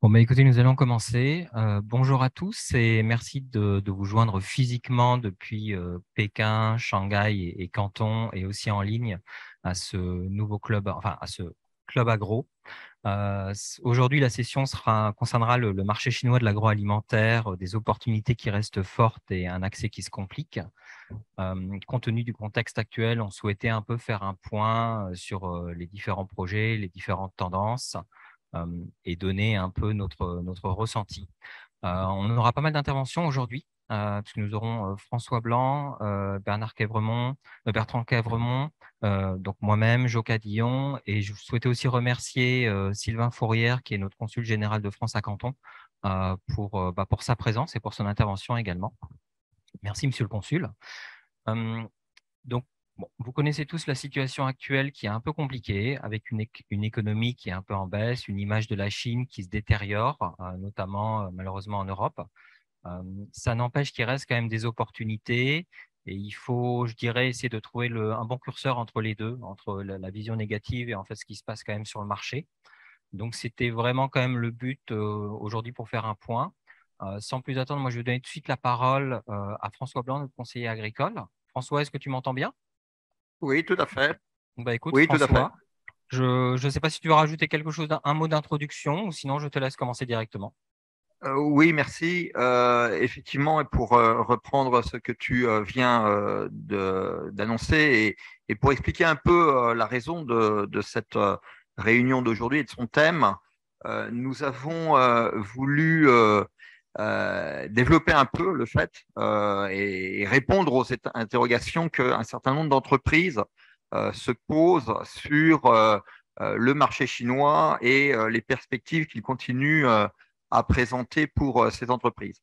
Bon, bah, écoutez, nous allons commencer. Bonjour à tous et merci de vous joindre physiquement depuis Pékin, Shanghai et Canton et aussi en ligne à ce nouveau club, enfin à ce club agro. Aujourd'hui, la session concernera le marché chinois de l'agroalimentaire, des opportunités qui restent fortes et un accès qui se complique. Compte tenu du contexte actuel, on souhaitait un peu faire un point sur les différents projets, les différentes tendances et donner un peu notre ressenti. On aura pas mal d'interventions aujourd'hui, puisque nous aurons François Blanc, Bertrand Quévremont, donc moi-même, Jo Cadillon, et je souhaitais aussi remercier Sylvain Fourrière, qui est notre consul général de France à Canton, pour sa présence et pour son intervention également. Merci, Monsieur le Consul. Euh, donc, bon, vous connaissez tous la situation actuelle qui est un peu compliquée, avec une économie qui est un peu en baisse, une image de la Chine qui se détériore, notamment malheureusement en Europe. Ça n'empêche qu'il reste quand même des opportunités et il faut, je dirais, essayer de trouver un bon curseur entre les deux, entre la vision négative et en fait ce qui se passe quand même sur le marché. Donc, c'était vraiment quand même le but aujourd'hui pour faire un point. Sans plus attendre, moi, je vais donner tout de suite la parole à François Blanc, notre conseiller agricole. François, est-ce que tu m'entends bien? Oui, tout à fait. Bah, écoute, Oui, tout à fait. François, je ne sais pas si tu veux rajouter quelque chose, un mot d'introduction, ou sinon je te laisse commencer directement. Oui, merci. Effectivement, et pour reprendre ce que tu viens d'annoncer et pour expliquer un peu la raison de cette réunion d'aujourd'hui et de son thème, nous avons voulu développer un peu le fait et répondre aux interrogations qu'un certain nombre d'entreprises se posent sur le marché chinois et les perspectives qu'il continue à présenter pour ces entreprises.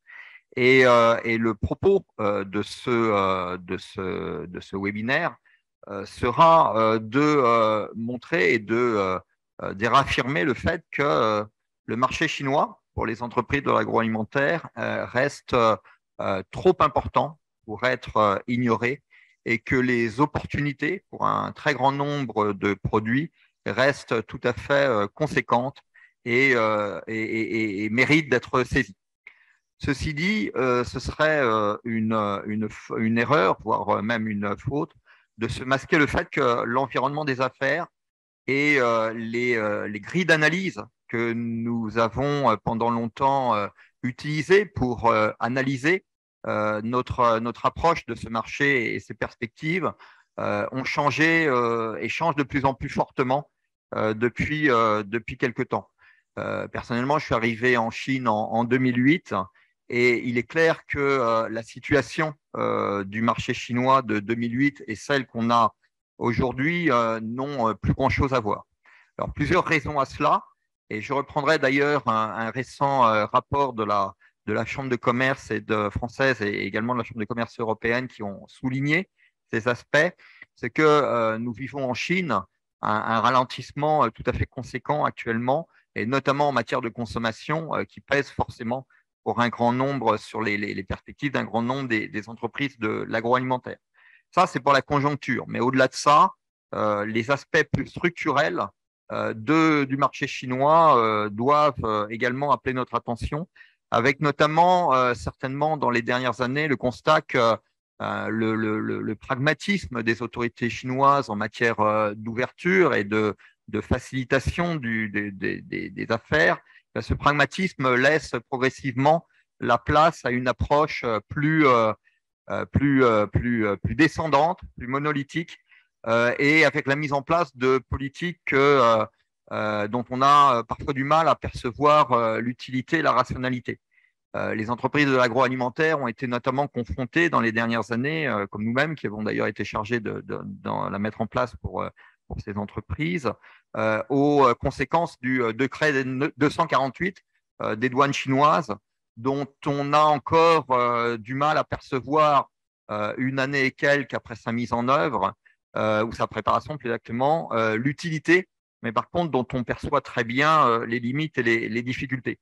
Et le propos de ce webinaire sera de montrer et de réaffirmer le fait que le marché chinois pour les entreprises de l'agroalimentaire reste trop important pour être ignoré et que les opportunités pour un très grand nombre de produits restent tout à fait conséquentes et méritent d'être saisies. Ceci dit, ce serait une erreur, voire même une faute, de se masquer le fait que l'environnement des affaires et les grilles d'analyse que nous avons pendant longtemps utilisées pour analyser notre approche de ce marché et ses perspectives ont changé et changent de plus en plus fortement depuis quelque temps. Personnellement, je suis arrivé en Chine en 2008 et il est clair que la situation du marché chinois de 2008 et celle qu'on a aujourd'hui n'ont plus grand-chose à voir. Alors, plusieurs raisons à cela, et je reprendrai d'ailleurs un récent rapport de la Chambre de commerce française et également de la Chambre de commerce européenne qui ont souligné ces aspects. C'est que nous vivons en Chine un ralentissement tout à fait conséquent actuellement, et notamment en matière de consommation, qui pèse forcément pour un grand nombre sur les perspectives d'un grand nombre des entreprises de l'agroalimentaire. Ça, c'est pour la conjoncture. Mais au-delà de ça, les aspects plus structurels du marché chinois doivent également appeler notre attention, avec notamment, certainement dans les dernières années, le constat que le pragmatisme des autorités chinoises en matière d'ouverture et de facilitation des affaires, ce pragmatisme laisse progressivement la place à une approche plus descendante, plus monolithique, et avec la mise en place de politiques dont on a parfois du mal à percevoir l'utilité et la rationalité. Les entreprises de l'agroalimentaire ont été notamment confrontées dans les dernières années, comme nous-mêmes, qui avons d'ailleurs été chargés de la mettre en place pour ces entreprises, aux conséquences du décret 248 des douanes chinoises, dont on a encore du mal à percevoir une année et quelques après sa mise en œuvre, ou sa préparation plus exactement, l'utilité, mais par contre dont on perçoit très bien les limites et les difficultés.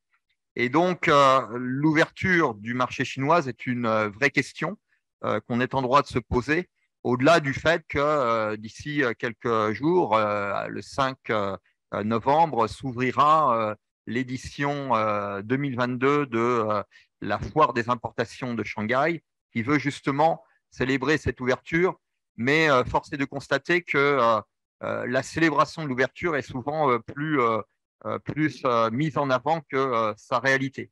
Et donc, l'ouverture du marché chinois est une vraie question qu'on est en droit de se poser, au-delà du fait que d'ici quelques jours, le 5 novembre, s'ouvrira l'édition 2022 de la foire des importations de Shanghai, qui veut justement célébrer cette ouverture, mais force est de constater que la célébration de l'ouverture est souvent plus mise en avant que sa réalité.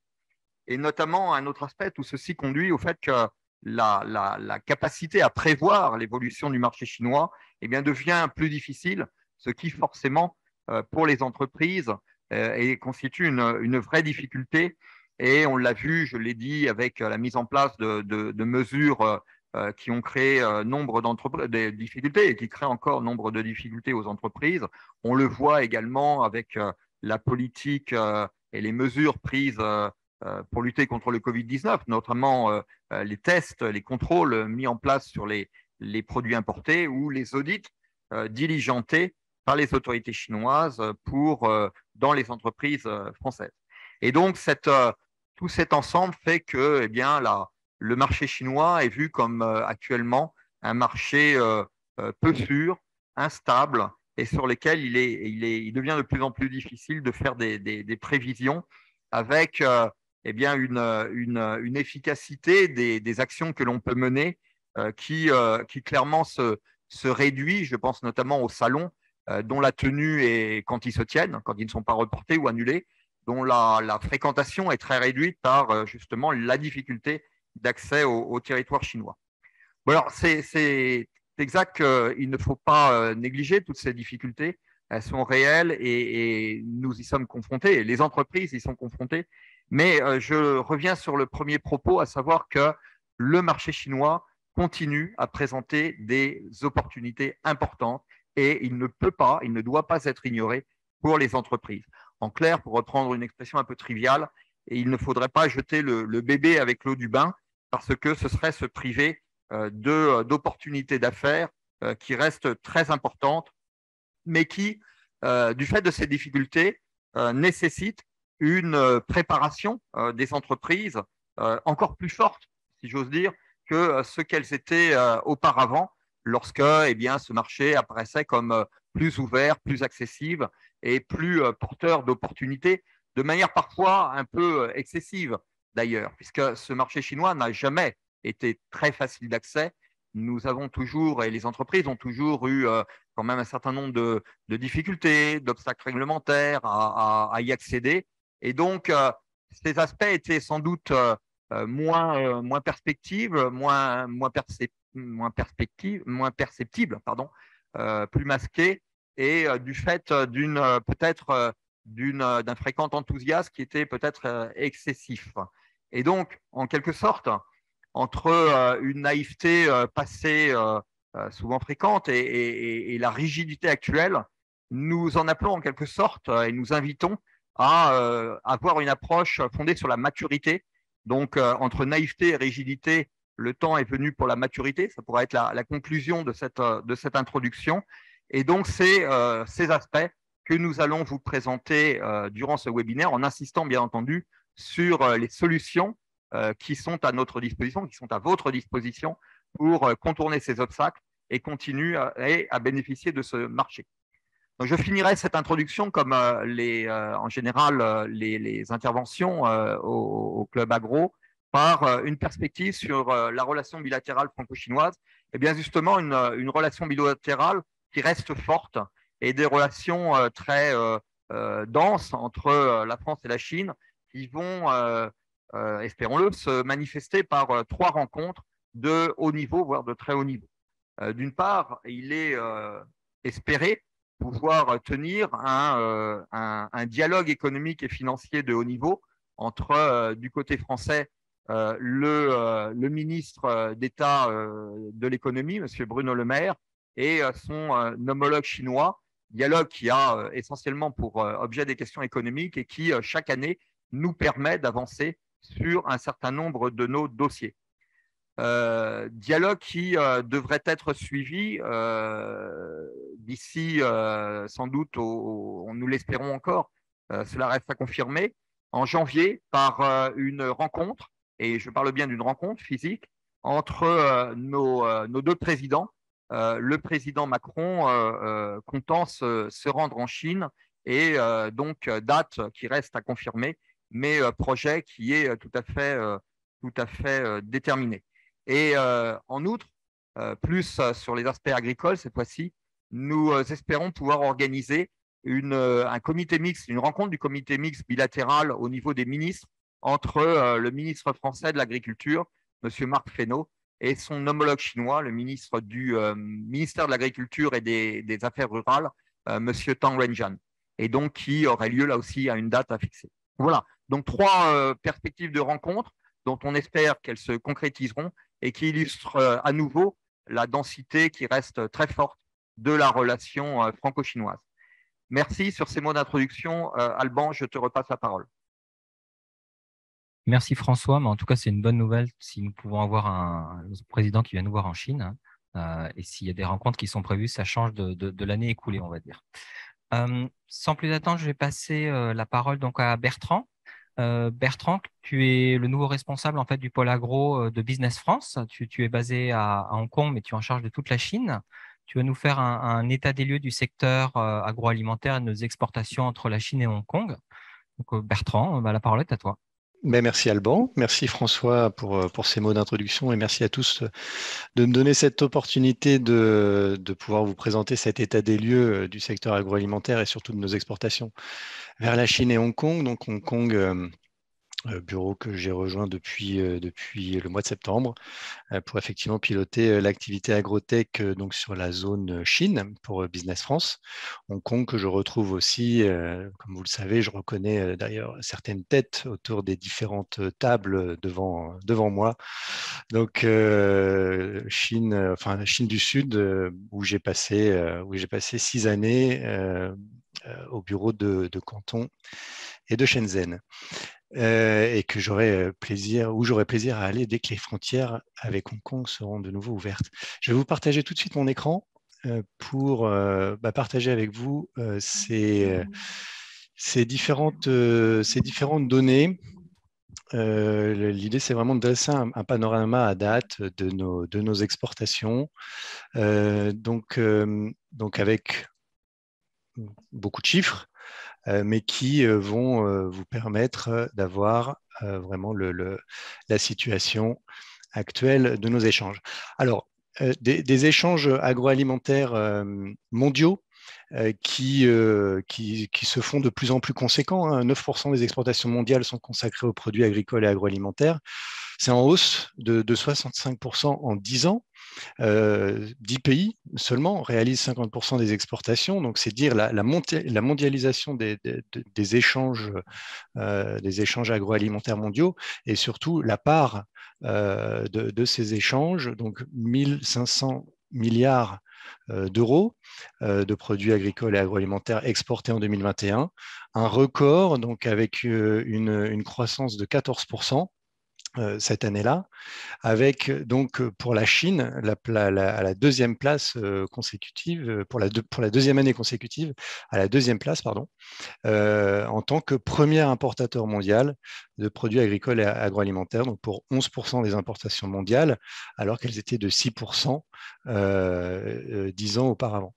Et notamment, un autre aspect, tout ceci conduit au fait que la capacité à prévoir l'évolution du marché chinois eh bien, devient plus difficile, ce qui forcément, pour les entreprises, constitue une vraie difficulté. Et on l'a vu, je l'ai dit, avec la mise en place de mesures qui ont créé nombre de difficultés et qui créent encore nombre de difficultés aux entreprises. On le voit également avec la politique et les mesures prises pour lutter contre le Covid-19, notamment les tests, les contrôles mis en place sur les produits importés ou les audits diligentés par les autorités chinoises dans les entreprises françaises. Et donc, tout cet ensemble fait que le marché chinois est vu comme actuellement un marché peu sûr, instable, et sur lequel il devient de plus en plus difficile de faire des prévisions avec une efficacité des actions que l'on peut mener qui clairement se réduit. Je pense notamment aux salons dont la tenue est quand ils se tiennent, quand ils ne sont pas reportés ou annulés, dont la fréquentation est très réduite par justement la difficulté d'accès au territoire chinois. Bon, alors, c'est exact qu'il ne faut pas négliger toutes ces difficultés. Elles sont réelles et nous y sommes confrontés, les entreprises y sont confrontées. Mais je reviens sur le premier propos, à savoir que le marché chinois continue à présenter des opportunités importantes et il ne doit pas être ignoré pour les entreprises. En clair, pour reprendre une expression un peu triviale, il ne faudrait pas jeter le bébé avec l'eau du bain parce que ce serait se priver d'opportunités d'affaires qui restent très importantes, mais qui, du fait de ces difficultés, nécessitent une préparation des entreprises encore plus forte, si j'ose dire, que ce qu'elles étaient auparavant, lorsque ce marché apparaissait comme plus ouvert, plus accessible et plus porteur d'opportunités, de manière parfois un peu excessive d'ailleurs, puisque ce marché chinois n'a jamais été très facile d'accès. Nous avons toujours, et les entreprises ont toujours eu quand même un certain nombre de difficultés, d'obstacles réglementaires à y accéder. Et donc, ces aspects étaient sans doute moins perspectives, moins perceptibles, pardon, plus masqués, et du fait d'un fréquent enthousiasme qui était peut-être excessif. Et donc, en quelque sorte, entre une naïveté passée souvent fréquente et la rigidité actuelle, nous en appelons en quelque sorte et nous invitons à avoir une approche fondée sur la maturité. Donc, entre naïveté et rigidité, le temps est venu pour la maturité. Ça pourrait être la conclusion de cette introduction. Et donc, c'est ces aspects que nous allons vous présenter durant ce webinaire, en insistant bien entendu sur les solutions qui sont à notre disposition, qui sont à votre disposition pour contourner ces obstacles et continuer à bénéficier de ce marché. Donc, je finirai cette introduction comme en général les interventions au Club Agro par une perspective sur la relation bilatérale franco-chinoise. Et bien justement, une relation bilatérale qui reste forte et des relations très denses entre la France et la Chine qui vont espérons-le, se manifester par trois rencontres de haut niveau, voire de très haut niveau. D'une part, il est espéré pouvoir tenir un dialogue économique et financier de haut niveau entre, du côté français, le ministre d'État de l'économie, M. Bruno Le Maire, et son homologue chinois, dialogue qui a essentiellement pour objet des questions économiques et qui, chaque année, nous permet d'avancer sur un certain nombre de nos dossiers. Dialogue qui devrait être suivi d'ici sans doute, nous l'espérons encore, cela reste à confirmer, en janvier par une rencontre, et je parle bien d'une rencontre physique, entre nos deux présidents, le président Macron comptant se rendre en Chine et donc date qui reste à confirmer, mais projet qui est tout à fait déterminé. Et en outre, plus sur les aspects agricoles cette fois-ci, nous espérons pouvoir organiser un comité mixte, une rencontre du comité mixte bilatéral au niveau des ministres entre le ministre français de l'Agriculture, M. Marc Fesneau, et son homologue chinois, le ministre du ministère de l'Agriculture et des Affaires rurales, M. Tang Wenjian, et donc qui aurait lieu là aussi à une date à fixer. Voilà, donc 3 perspectives de rencontres dont on espère qu'elles se concrétiseront et qui illustrent à nouveau la densité qui reste très forte de la relation franco-chinoise. Merci sur ces mots d'introduction. Alban, je te repasse la parole. Merci François, mais en tout cas, c'est une bonne nouvelle si nous pouvons avoir un président qui vient nous voir en Chine. Et s'il y a des rencontres qui sont prévues, ça change de l'année écoulée, on va dire. Sans plus attendre, je vais passer la parole donc à Bertrand. Bertrand, tu es le nouveau responsable en fait du pôle agro de Business France. Tu es basé à Hong Kong, mais tu es en charge de toute la Chine. Tu vas nous faire un état des lieux du secteur agroalimentaire et de nos exportations entre la Chine et Hong Kong. Donc, Bertrand, la parole est à toi. Merci Alban, merci François pour ces mots d'introduction et merci à tous de me donner cette opportunité de pouvoir vous présenter cet état des lieux du secteur agroalimentaire et surtout de nos exportations vers la Chine et Hong Kong. Donc Hong Kong, bureau que j'ai rejoint depuis le mois de septembre pour effectivement piloter l'activité agrotech donc sur la zone Chine pour Business France. Hong Kong que je retrouve aussi, comme vous le savez, je reconnais d'ailleurs certaines têtes autour des différentes tables devant moi. Donc Chine du Sud où j'ai passé 6 années au bureau de Canton et de Shenzhen. Et que j'aurai plaisir à aller dès que les frontières avec Hong Kong seront de nouveau ouvertes. Je vais vous partager tout de suite mon écran pour partager avec vous ces différentes données. L'idée, c'est vraiment de dresser un panorama à date de nos exportations. Donc avec beaucoup de chiffres, mais qui vont vous permettre d'avoir vraiment la situation actuelle de nos échanges. Alors, des échanges agroalimentaires mondiaux qui se font de plus en plus conséquents. 9% des exportations mondiales sont consacrées aux produits agricoles et agroalimentaires. C'est en hausse de 65% en 10 ans. 10 pays seulement réalisent 50% des exportations, donc c'est dire la mondialisation des échanges agroalimentaires mondiaux et surtout la part de ces échanges, donc 1500 milliards d'euros de produits agricoles et agroalimentaires exportés en 2021, un record donc avec une croissance de 14% cette année-là, avec donc pour la Chine à la deuxième place consécutive, pour la deuxième année consécutive, à la deuxième place, pardon, en tant que premier importateur mondial de produits agricoles et agroalimentaires, donc pour 11% des importations mondiales, alors qu'elles étaient de 6% 10 ans auparavant.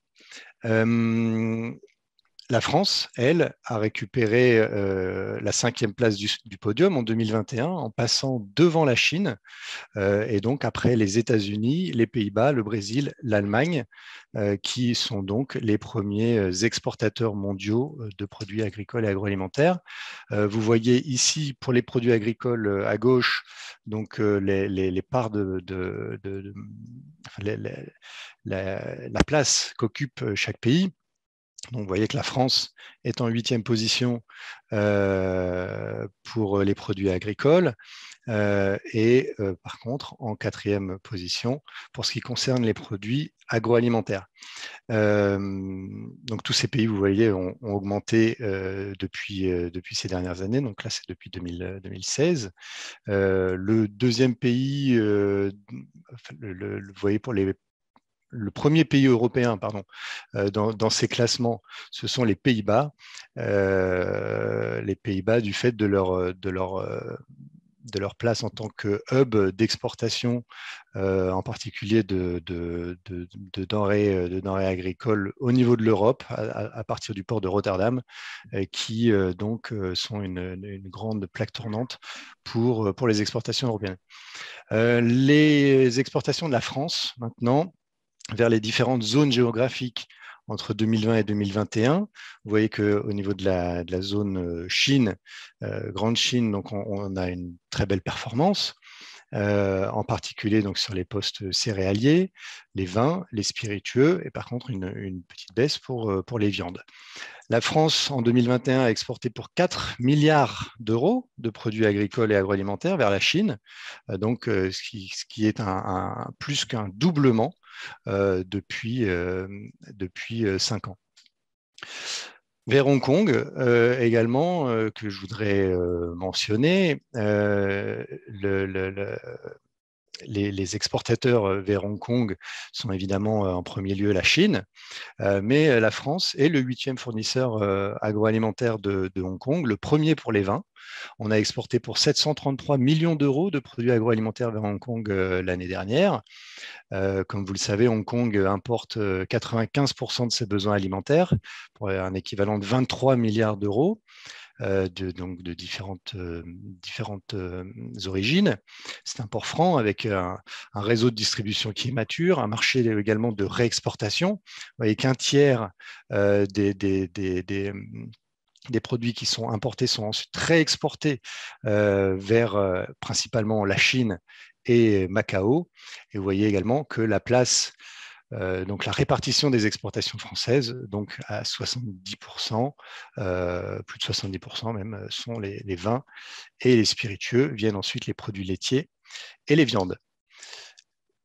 La France, elle, a récupéré la 5e place du podium en 2021 en passant devant la Chine et donc après les États-Unis, les Pays-Bas, le Brésil, l'Allemagne, qui sont donc les premiers exportateurs mondiaux de produits agricoles et agroalimentaires. Vous voyez ici pour les produits agricoles à gauche donc les parts la place qu'occupe chaque pays. Donc, vous voyez que la France est en 8e position pour les produits agricoles et par contre en 4e position pour ce qui concerne les produits agroalimentaires. Donc tous ces pays, vous voyez, ont augmenté depuis ces dernières années. Donc là, c'est depuis 2016. Le deuxième pays, vous voyez, le premier pays européen dans ces classements, ce sont les Pays-Bas. Les Pays-Bas, du fait de leur place en tant que hub d'exportation, en particulier de denrées agricoles au niveau de l'Europe, à partir du port de Rotterdam, qui donc sont une grande plaque tournante pour les exportations européennes. Les exportations de la France, maintenant, vers les différentes zones géographiques entre 2020 et 2021. Vous voyez qu'au niveau de la zone Chine, Grande Chine, donc on a une très belle performance, en particulier donc, sur les postes céréaliers, les vins, les spiritueux, et par contre une petite baisse pour les viandes. La France, en 2021, a exporté pour 4 milliards d'euros de produits agricoles et agroalimentaires vers la Chine, donc ce qui est plus qu'un doublement depuis 5 ans. Vers Hong Kong, également, que je voudrais mentionner, les exportateurs vers Hong Kong sont évidemment en premier lieu la Chine, mais la France est le 8e fournisseur agroalimentaire de Hong Kong, le premier pour les vins. On a exporté pour 733 millions d'euros de produits agroalimentaires vers Hong Kong l'année dernière. Comme vous le savez, Hong Kong importe 95% de ses besoins alimentaires pour un équivalent de 23 milliards d'euros. Donc de différentes origines. C'est un port franc avec un réseau de distribution qui est mature, un marché également de réexportation. Vous voyez qu'un tiers des produits qui sont importés sont ensuite réexportés vers principalement la Chine et Macao. Et vous voyez également que la place, donc la répartition des exportations françaises, donc à 70%, plus de 70% même, sont les vins, et les spiritueux, viennent ensuite les produits laitiers et les viandes.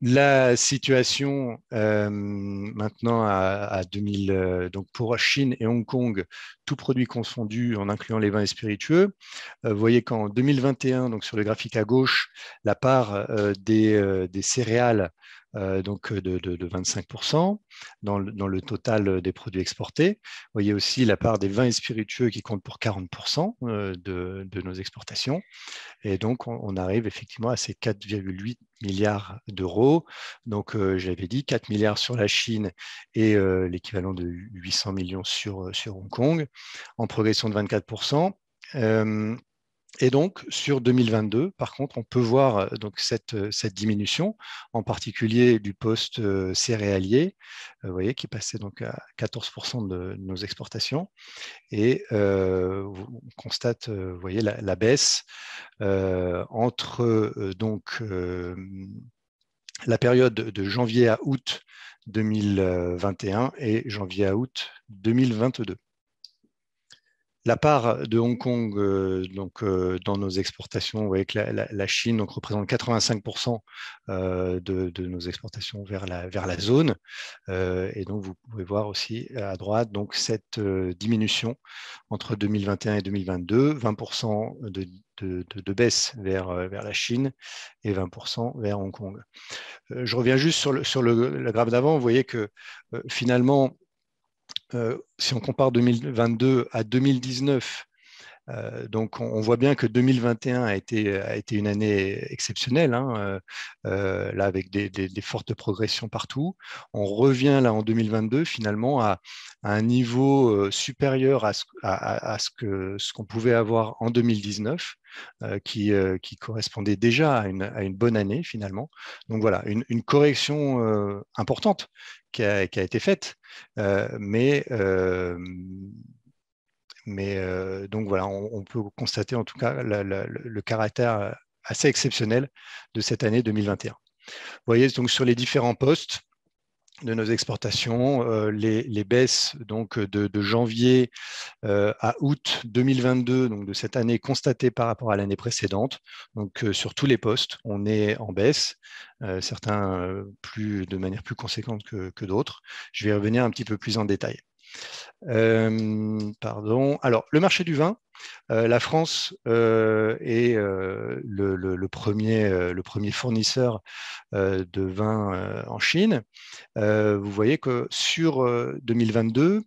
La situation maintenant à 2000, donc pour Chine et Hong Kong, tout produit confondu en incluant les vins et spiritueux. Vous voyez qu'en 2021, donc sur le graphique à gauche, la part des céréales donc de 25% dans le total des produits exportés. Vous voyez aussi la part des vins et spiritueux qui compte pour 40% de nos exportations. Et donc, on arrive effectivement à ces 4,8 milliards d'euros. Donc, j'avais dit 4 milliards sur la Chine et l'équivalent de 800 millions sur Hong Kong, en progression de 24%. Et donc, sur 2022, par contre, on peut voir donc, cette diminution, en particulier du poste céréalier, vous voyez, qui passait donc à 14% de nos exportations. Et on constate, vous voyez, la baisse entre donc, la période de janvier à août 2021 et janvier à août 2022. La part de Hong Kong dans nos exportations, vous voyez que la Chine donc, représente 85% de nos exportations vers la zone. Et donc, vous pouvez voir aussi à droite donc, cette diminution entre 2021 et 2022, 20% de baisse vers la Chine et 20% vers Hong Kong. Je reviens juste sur le graphe d'avant. Vous voyez que finalement, si on compare 2022 à 2019, donc on voit bien que 2021 a été une année exceptionnelle, hein, là avec des fortes progressions partout. On revient là en 2022 finalement à un niveau supérieur à ce qu'on pouvait avoir en 2019, qui correspondait déjà à une bonne année finalement. Donc voilà, une correction importante qui a été faite, mais donc voilà, on peut constater en tout cas le caractère assez exceptionnel de cette année 2021. Vous voyez donc sur les différents postes de nos exportations, les baisses donc de janvier à août 2022, donc de cette année constatée par rapport à l'année précédente. Donc sur tous les postes, on est en baisse, certains de manière plus conséquente que d'autres. Je vais revenir un petit peu plus en détail. Alors, le marché du vin, La France est le premier fournisseur de vin en Chine. Vous voyez que sur 2022,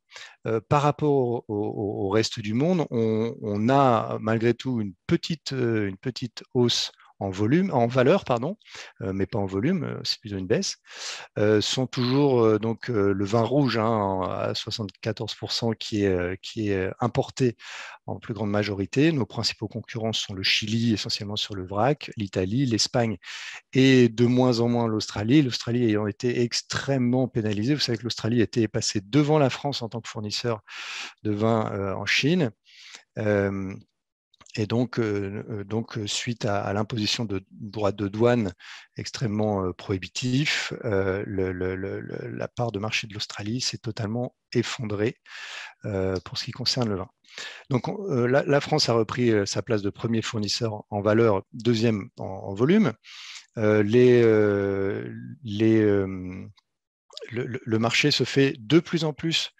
par rapport au reste du monde, on a malgré tout une petite hausse en volume, en valeur, pardon, mais pas en volume, c'est plutôt une baisse, sont toujours donc le vin rouge à 74% qui est importé en plus grande majorité. Nos principaux concurrents sont le Chili, essentiellement sur le vrac, l'Italie, l'Espagne et de moins en moins l'Australie. L'Australie ayant été extrêmement pénalisée. Vous savez que l'Australie était passée devant la France en tant que fournisseur de vin en Chine. Et donc, suite à l'imposition de droits de douane extrêmement prohibitifs, la part de marché de l'Australie s'est totalement effondrée pour ce qui concerne le vin. Donc, la France a repris sa place de premier fournisseur en valeur, deuxième en volume. Le marché se fait de plus en plus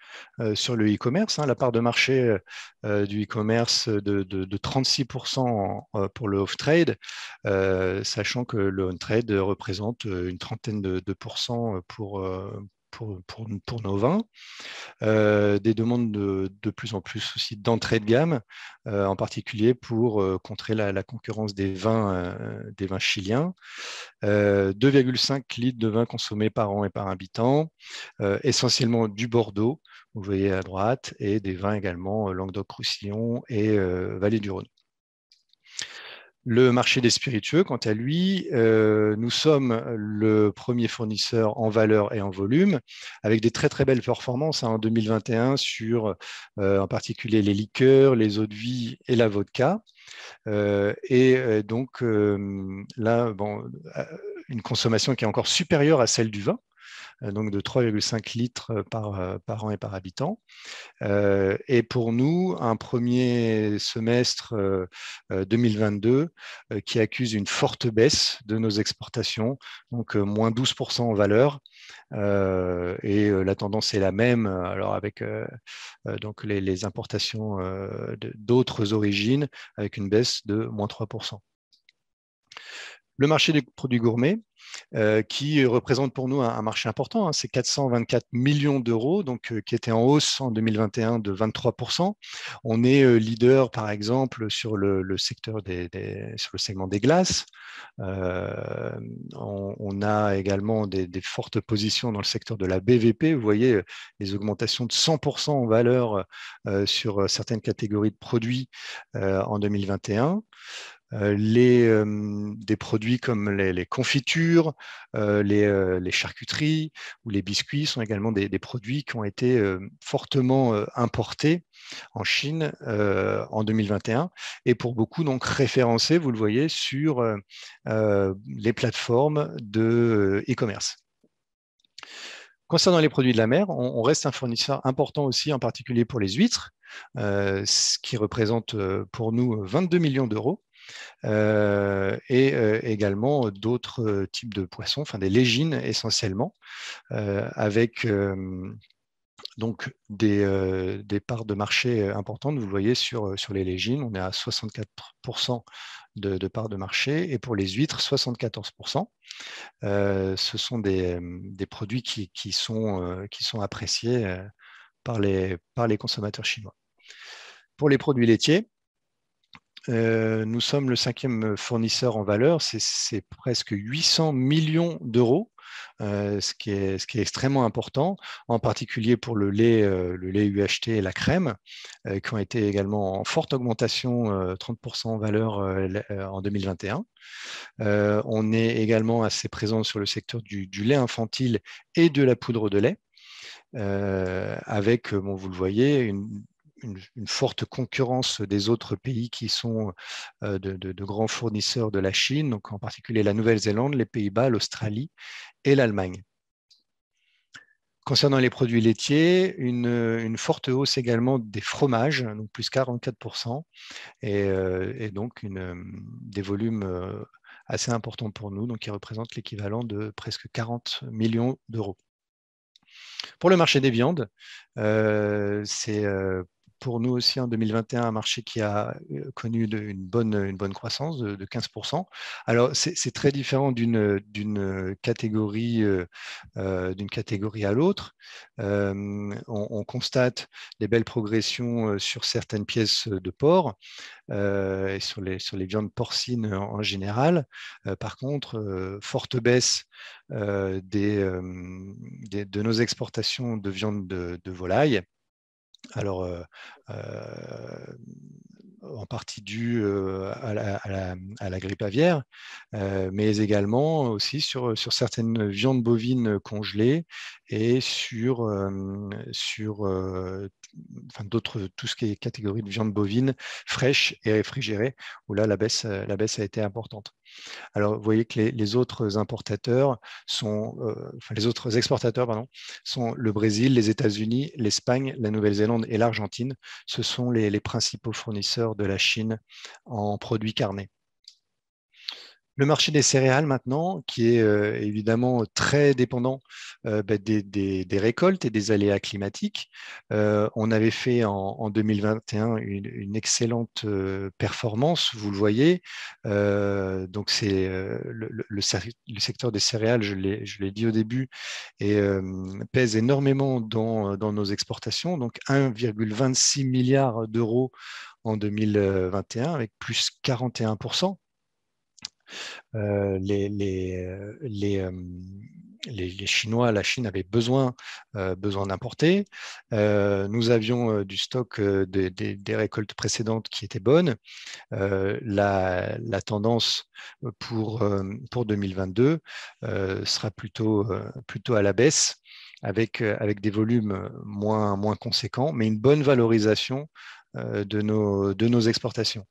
sur le e-commerce. La part de marché du e-commerce de 36% pour le off-trade, sachant que le on-trade représente une trentaine de pourcents pour nos vins. Des demandes de plus en plus aussi d'entrée de gamme, en particulier pour contrer la concurrence des vins chiliens. 2,5 litres de vin consommés par an et par habitant, essentiellement du Bordeaux, vous voyez à droite, et des vins également Languedoc-Roussillon et Vallée du Rhône. Le marché des spiritueux, quant à lui, nous sommes le premier fournisseur en valeur et en volume, avec des très très belles performances en 2021 sur en particulier les liqueurs, les eaux de vie et la vodka. Donc là, une consommation qui est encore supérieure à celle du vin, donc de 3,5 litres par an et par habitant. Et pour nous, un premier semestre 2022 qui accuse une forte baisse de nos exportations, donc moins 12% en valeur. Et la tendance est la même, alors avec donc les importations d'autres origines, avec une baisse de moins 3%. Le marché des produits gourmets, qui représente pour nous un marché important, c'est 424 millions d'euros, donc qui était en hausse en 2021 de 23%. On est leader, par exemple, sur le secteur sur le segment des glaces. On a également des fortes positions dans le secteur de la BVP. Vous voyez les augmentations de 100% en valeur sur certaines catégories de produits en 2021. Des produits comme les confitures, les charcuteries ou les biscuits sont également des produits qui ont été fortement importés en Chine en 2021 et pour beaucoup donc référencés, vous le voyez, sur les plateformes de e-commerce. Concernant les produits de la mer, on reste un fournisseur important aussi, en particulier pour les huîtres, ce qui représente pour nous 22 millions d'euros. Et également d'autres types de poissons, enfin des légines essentiellement, avec donc des parts de marché importantes. Vous le voyez sur les légines, on est à 64% de parts de marché, et pour les huîtres, 74%. Ce sont des produits qui sont appréciés par les consommateurs chinois. Pour les produits laitiers, nous sommes le 5e fournisseur en valeur, c'est presque 800 millions d'euros, ce qui est extrêmement important, en particulier pour le lait UHT et la crème, qui ont été également en forte augmentation, 30% en valeur en 2021. On est également assez présent sur le secteur du lait infantile et de la poudre de lait, avec, vous le voyez, une forte concurrence des autres pays qui sont de grands fournisseurs de la Chine, donc en particulier la Nouvelle-Zélande, les Pays-Bas, l'Australie et l'Allemagne. Concernant les produits laitiers, une forte hausse également des fromages, donc plus 44%, et donc des volumes assez importants pour nous, donc qui représentent l'équivalent de presque 40 millions d'euros. Pour le marché des viandes, c'est pour nous aussi en 2021 un marché qui a connu une bonne croissance de 15%. Alors, c'est très différent d'une catégorie à l'autre. On constate des belles progressions sur certaines pièces de porc et sur les viandes porcines en général. Par contre, forte baisse de nos exportations de viande de volaille. Alors, en partie due à la grippe aviaire, mais également aussi sur certaines viandes bovines congelées et tout ce qui est catégorie de viande bovine fraîche et réfrigérée, où là, la baisse a été importante. Alors, vous voyez que les autres importateurs les autres exportateurs, pardon, sont le Brésil, les États-Unis, l'Espagne, la Nouvelle-Zélande et l'Argentine. Ce sont les principaux fournisseurs de la Chine en produits carnés. Le marché des céréales maintenant, qui est évidemment très dépendant des récoltes et des aléas climatiques. On avait fait en 2021 une excellente performance, vous le voyez. Donc c'est le secteur des céréales, je l'ai dit au début, et pèse énormément dans nos exportations. Donc 1,26 milliard d'euros en 2021 avec plus 41%. Les Chinois, la Chine avait besoin d'importer. Nous avions du stock des récoltes précédentes qui étaient bonnes. La tendance pour 2022 sera plutôt à la baisse avec des volumes moins conséquents, mais une bonne valorisation de nos exportations.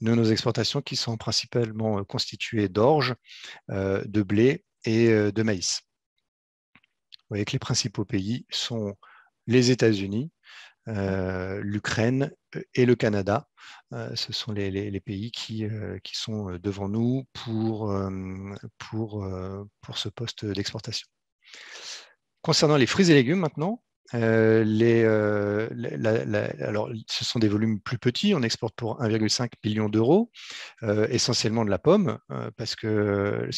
Nos exportations qui sont principalement constituées d'orge, de blé et de maïs. Vous voyez que les principaux pays sont les États-Unis, l'Ukraine et le Canada. Ce sont les pays qui sont devant nous pour ce poste d'exportation. Concernant les fruits et légumes maintenant, alors, ce sont des volumes plus petits. On exporte pour 1,5 million d'euros, essentiellement de la pomme, parce que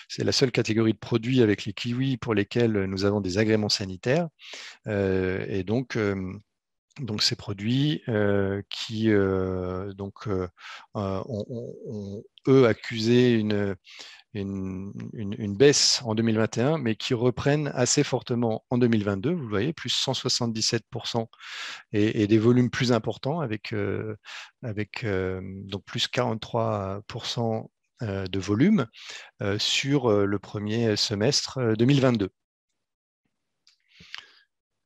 c'est la seule catégorie de produits avec les kiwis pour lesquels nous avons des agréments sanitaires. Et donc ces produits qui ont eux accusé une baisse en 2021, mais qui reprennent assez fortement en 2022. Vous le voyez, plus 177% et des volumes plus importants avec donc plus 43% de volume sur le premier semestre 2022.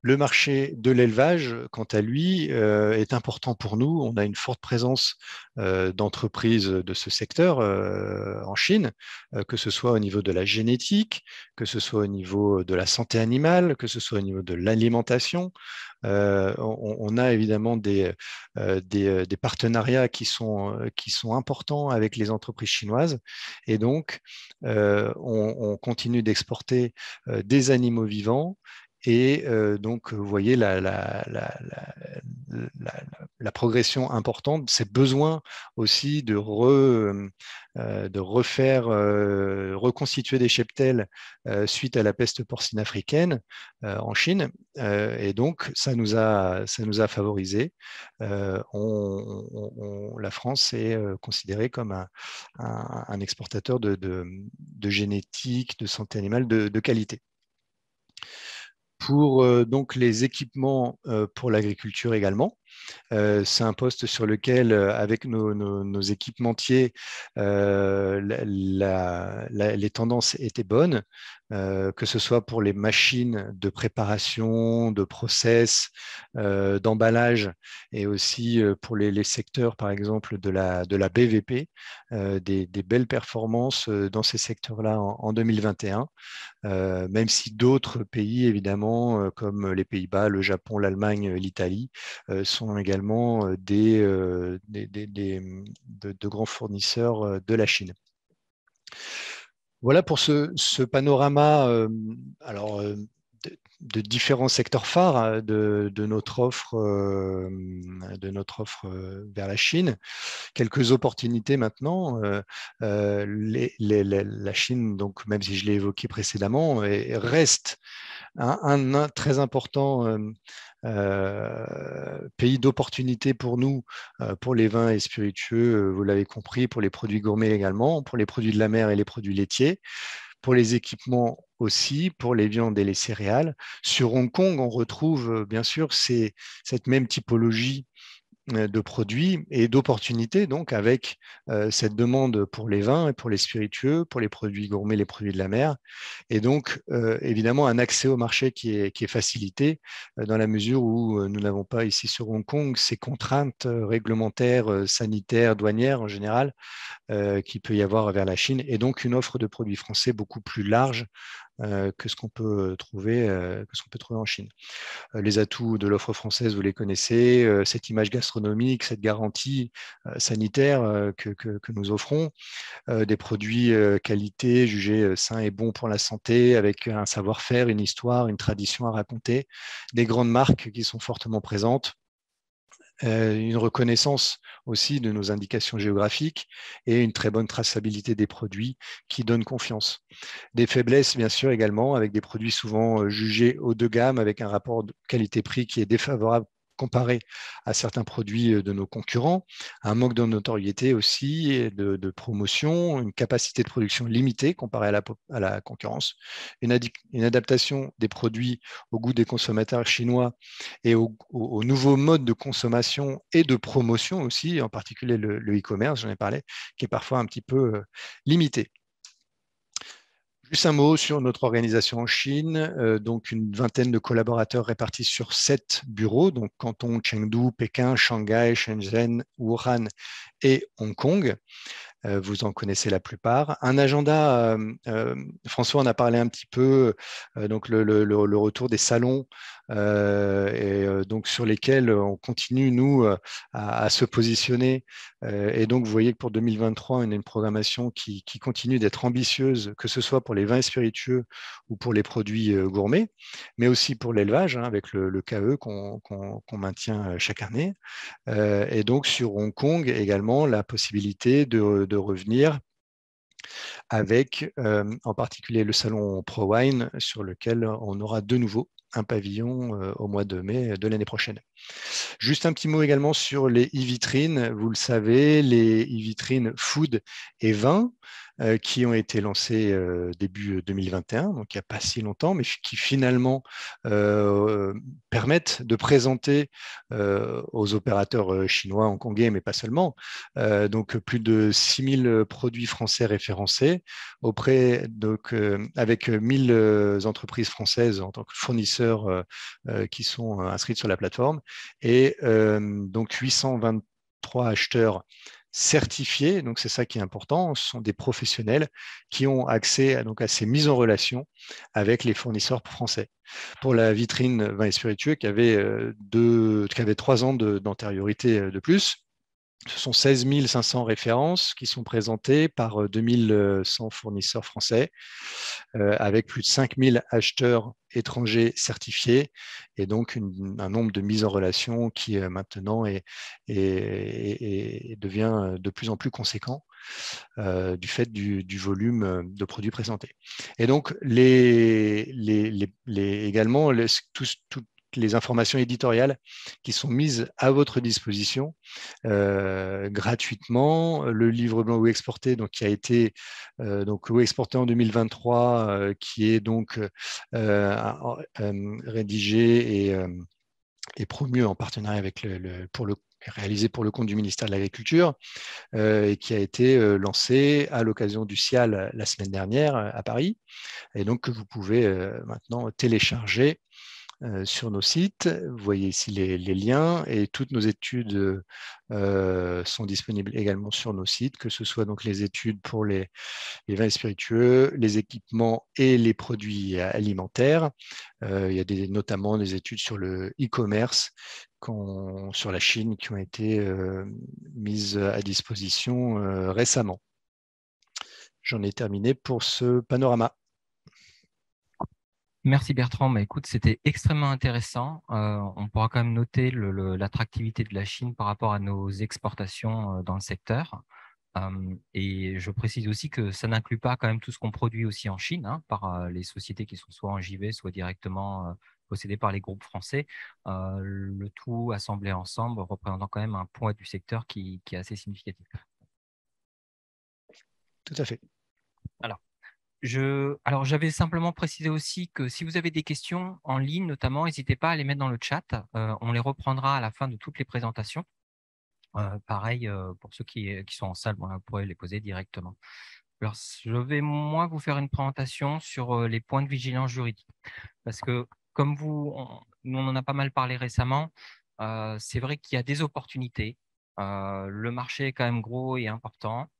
Le marché de l'élevage, quant à lui, est important pour nous. On a une forte présence d'entreprises de ce secteur en Chine, que ce soit au niveau de la génétique, que ce soit au niveau de la santé animale, que ce soit au niveau de l'alimentation. On a évidemment des partenariats qui sont importants avec les entreprises chinoises. Et donc, on continue d'exporter des animaux vivants. Et donc, vous voyez la progression importante, ces besoins aussi de reconstituer des cheptels suite à la peste porcine africaine en Chine. Et donc, ça nous a favorisé. La France est considérée comme un exportateur de génétique, de santé animale de qualité. Pour donc les équipements pour l'agriculture également. C'est un poste sur lequel, avec nos équipementiers, les tendances étaient bonnes, que ce soit pour les machines de préparation, de process, d'emballage, et aussi pour les secteurs, par exemple, de la BVP, des belles performances dans ces secteurs-là en 2021. Même si d'autres pays, évidemment, comme les Pays-Bas, le Japon, l'Allemagne, l'Italie, sont également de grands fournisseurs de la Chine. Voilà pour ce panorama de différents secteurs phares de notre offre vers la Chine. Quelques opportunités maintenant. La Chine, donc, même si je l'ai évoqué précédemment, reste un très important pays d'opportunité pour nous, pour les vins et spiritueux, vous l'avez compris, pour les produits gourmets également, pour les produits de la mer et les produits laitiers, pour les équipements aussi, pour les viandes et les céréales. Sur Hong Kong, on retrouve bien sûr cette même typologie de produits et d'opportunités, donc avec cette demande pour les vins et pour les spiritueux, pour les produits gourmets, les produits de la mer, et donc évidemment un accès au marché qui est facilité dans la mesure où nous n'avons pas ici sur Hong Kong ces contraintes réglementaires, sanitaires, douanières en général, qu'il peut y avoir vers la Chine, et donc une offre de produits français beaucoup plus large que ce qu'on peut trouver en Chine. Les atouts de l'offre française, vous les connaissez, cette image gastronomique, cette garantie sanitaire que nous offrons, des produits qualité jugés sains et bons pour la santé, avec un savoir-faire, une histoire, une tradition à raconter, des grandes marques qui sont fortement présentes, une reconnaissance aussi de nos indications géographiques et une très bonne traçabilité des produits qui donnent confiance. Des faiblesses, bien sûr, également, avec des produits souvent jugés haut de gamme, avec un rapport de qualité-prix qui est défavorable comparé à certains produits de nos concurrents, un manque de notoriété aussi, et de promotion, une capacité de production limitée comparée à la concurrence, une adaptation des produits au goût des consommateurs chinois et aux nouveaux modes de consommation et de promotion aussi, en particulier le e-commerce, j'en ai parlé, qui est parfois un petit peu limité. Juste un mot sur notre organisation en Chine, donc une vingtaine de collaborateurs répartis sur 7 bureaux, donc Canton, Chengdu, Pékin, Shanghai, Shenzhen, Wuhan et Hong Kong. Vous en connaissez la plupart. Un agenda, François en a parlé un petit peu, donc le retour des salons, donc sur lesquels on continue, nous, à se positionner. Et donc, vous voyez que pour 2023, on a une programmation qui continue d'être ambitieuse, que ce soit pour les vins et spiritueux ou pour les produits gourmets, mais aussi pour l'élevage, hein, avec le KE qu'on maintient chaque année. Et donc, sur Hong Kong, également, la possibilité de revenir avec, en particulier, le salon ProWine, sur lequel on aura de nouveau un pavillon au mois de mai de l'année prochaine. Juste un petit mot également sur les e-vitrines. Vous le savez, les e-vitrines food et vin qui ont été lancées début 2021, donc il n'y a pas si longtemps, mais qui finalement permettent de présenter aux opérateurs chinois, hongkongais, mais pas seulement, donc plus de 6000 produits français référencés donc, avec 1000 entreprises françaises en tant que fournisseurs qui sont inscrites sur la plateforme, et donc 823 acheteurs certifiés, donc c'est ça qui est important, ce sont des professionnels qui ont accès donc à ces mises en relation avec les fournisseurs français. Pour la vitrine vin et spiritueux qui avait 3 ans d'antériorité de plus, ce sont 16 500 références qui sont présentées par 2100 fournisseurs français, avec plus de 5000 acheteurs étrangers certifiés, et donc un nombre de mises en relation qui maintenant devient de plus en plus conséquent du fait du volume de produits présentés. Et donc, également, toutes les informations éditoriales qui sont mises à votre disposition gratuitement. Le livre blanc ou exporté, donc, qui a été donc ou exporté en 2023, qui est donc rédigé et promu en partenariat avec réalisé pour le compte du ministère de l'Agriculture, et qui a été lancé à l'occasion du CIAL la semaine dernière à Paris, et donc que vous pouvez maintenant télécharger sur nos sites. Vous voyez ici les liens, et toutes nos études sont disponibles également sur nos sites, que ce soit donc les études pour les vins et spiritueux, les équipements et les produits alimentaires. Il y a notamment des études sur le e-commerce, sur la Chine, qui ont été mises à disposition récemment. J'en ai terminé pour ce panorama. Merci Bertrand. Bah, écoute, c'était extrêmement intéressant. On pourra quand même noter l'attractivité de la Chine par rapport à nos exportations dans le secteur. Et je précise aussi que ça n'inclut pas quand même tout ce qu'on produit aussi en Chine, hein, par les sociétés qui sont soit en JV, soit directement possédées par les groupes français. Le tout assemblé ensemble représentant quand même un poids du secteur qui est assez significatif. Tout à fait. Alors, j'avais simplement précisé aussi que si vous avez des questions en ligne, notamment, n'hésitez pas à les mettre dans le chat. On les reprendra à la fin de toutes les présentations. Pareil, pour ceux qui sont en salle, bon, là, vous pourrez les poser directement. Alors, je vais, moi, vous faire une présentation sur les points de vigilance juridique. Parce que, comme nous, on en a pas mal parlé récemment, c'est vrai qu'il y a des opportunités. Le marché est quand même gros et important.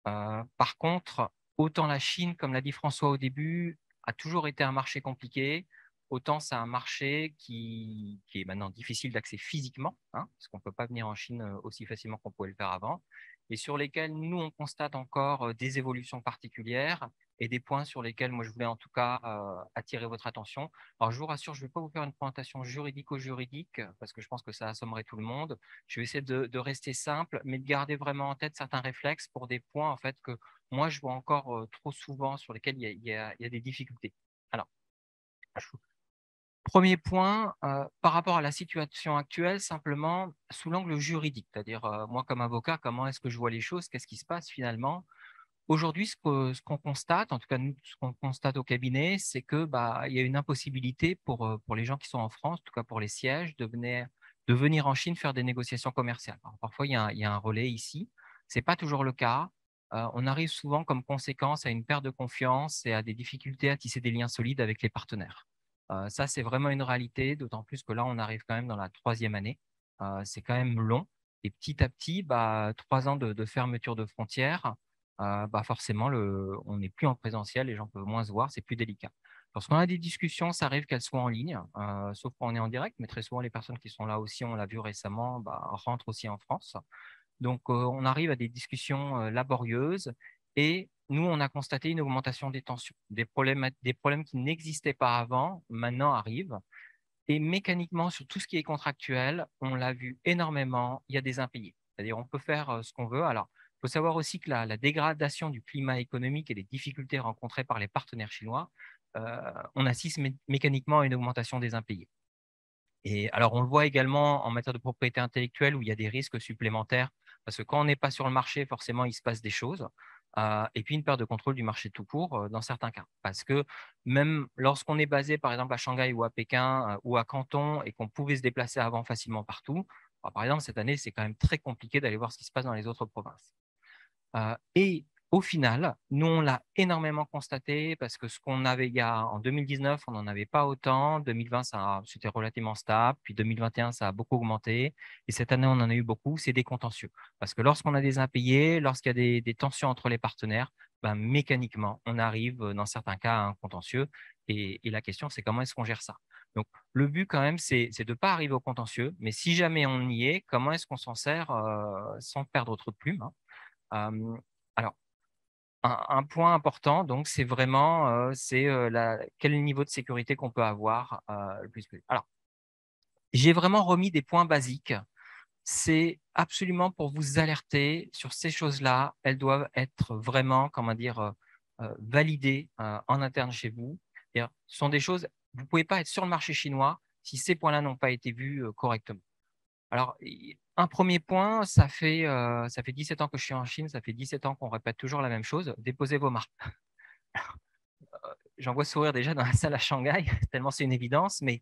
Par contre, autant la Chine, comme l'a dit François au début, a toujours été un marché compliqué, autant c'est un marché qui est maintenant difficile d'accès physiquement, hein, parce qu'on ne peut pas venir en Chine aussi facilement qu'on pouvait le faire avant, et sur lesquels nous, on constate encore des évolutions particulières et des points sur lesquels moi, je voulais en tout cas attirer votre attention. Alors, je vous rassure, je ne vais pas vous faire une présentation juridico-juridique, parce que je pense que ça assommerait tout le monde. Je vais essayer de rester simple, mais de garder vraiment en tête certains réflexes pour des points en fait, que moi, je vois encore trop souvent sur lesquels il y a des difficultés. Alors, premier point, par rapport à la situation actuelle, simplement sous l'angle juridique, c'est-à-dire moi comme avocat, comment est-ce que je vois les choses, qu'est-ce qui se passe finalement. Aujourd'hui, ce qu'on constate, en tout cas nous, ce qu'on constate au cabinet, c'est que il y a une impossibilité pour les gens qui sont en France, en tout cas pour les sièges, de venir en Chine faire des négociations commerciales. Alors, parfois, il y a un relais ici. Ce n'est pas toujours le cas. On arrive souvent comme conséquence à une perte de confiance et à des difficultés à tisser des liens solides avec les partenaires. Ça, c'est vraiment une réalité, d'autant plus que là, on arrive quand même dans la 3e année. C'est quand même long. Et petit à petit, 3 ans de fermeture de frontières, forcément, on n'est plus en présentiel, les gens peuvent moins se voir, c'est plus délicat. Lorsqu'on a des discussions, ça arrive qu'elles soient en ligne, sauf quand on est en direct, mais très souvent, les personnes qui sont là aussi, on l'a vu récemment, rentrent aussi en France. Donc, on arrive à des discussions laborieuses et nous, on a constaté une augmentation des tensions. Des problèmes qui n'existaient pas avant, maintenant arrivent. Et mécaniquement, sur tout ce qui est contractuel, on l'a vu énormément, il y a des impayés. C'est-à-dire, on peut faire ce qu'on veut. Alors, il faut savoir aussi que la dégradation du climat économique et les difficultés rencontrées par les partenaires chinois, on assiste mécaniquement à une augmentation des impayés. Et alors, on le voit également en matière de propriété intellectuelle où il y a des risques supplémentaires parce que quand on n'est pas sur le marché, forcément, il se passe des choses. Et puis, une perte de contrôle du marché tout court dans certains cas. Parce que même lorsqu'on est basé, par exemple, à Shanghai ou à Pékin ou à Canton et qu'on pouvait se déplacer avant facilement partout, par exemple, cette année, c'est quand même très compliqué d'aller voir ce qui se passe dans les autres provinces. Et au final, nous, on l'a énormément constaté parce que ce qu'on avait en 2019, on n'en avait pas autant. 2020, c'était relativement stable. Puis 2021, ça a beaucoup augmenté. Et cette année, on en a eu beaucoup. C'est des contentieux. Parce que lorsqu'on a des impayés, lorsqu'il y a des tensions entre les partenaires, mécaniquement, on arrive dans certains cas à un contentieux. Et la question, c'est comment est-ce qu'on gère ça? Donc, le but quand même, c'est de ne pas arriver au contentieux. Mais si jamais on y est, comment est-ce qu'on s'en sert sans perdre trop de plumes, hein? Alors, un point important, donc, c'est vraiment quel niveau de sécurité qu'on peut avoir le plus possible. Alors, j'ai vraiment remis des points basiques. C'est absolument pour vous alerter sur ces choses-là. Elles doivent être vraiment, comment dire, validées en interne chez vous. Ce sont des choses, vous ne pouvez pas être sur le marché chinois si ces points-là n'ont pas été vus correctement. Alors, un premier point, ça fait 17 ans que je suis en Chine, ça fait 17 ans qu'on répète toujours la même chose, déposez vos marques. J'en vois sourire déjà dans la salle à Shanghai, tellement c'est une évidence, mais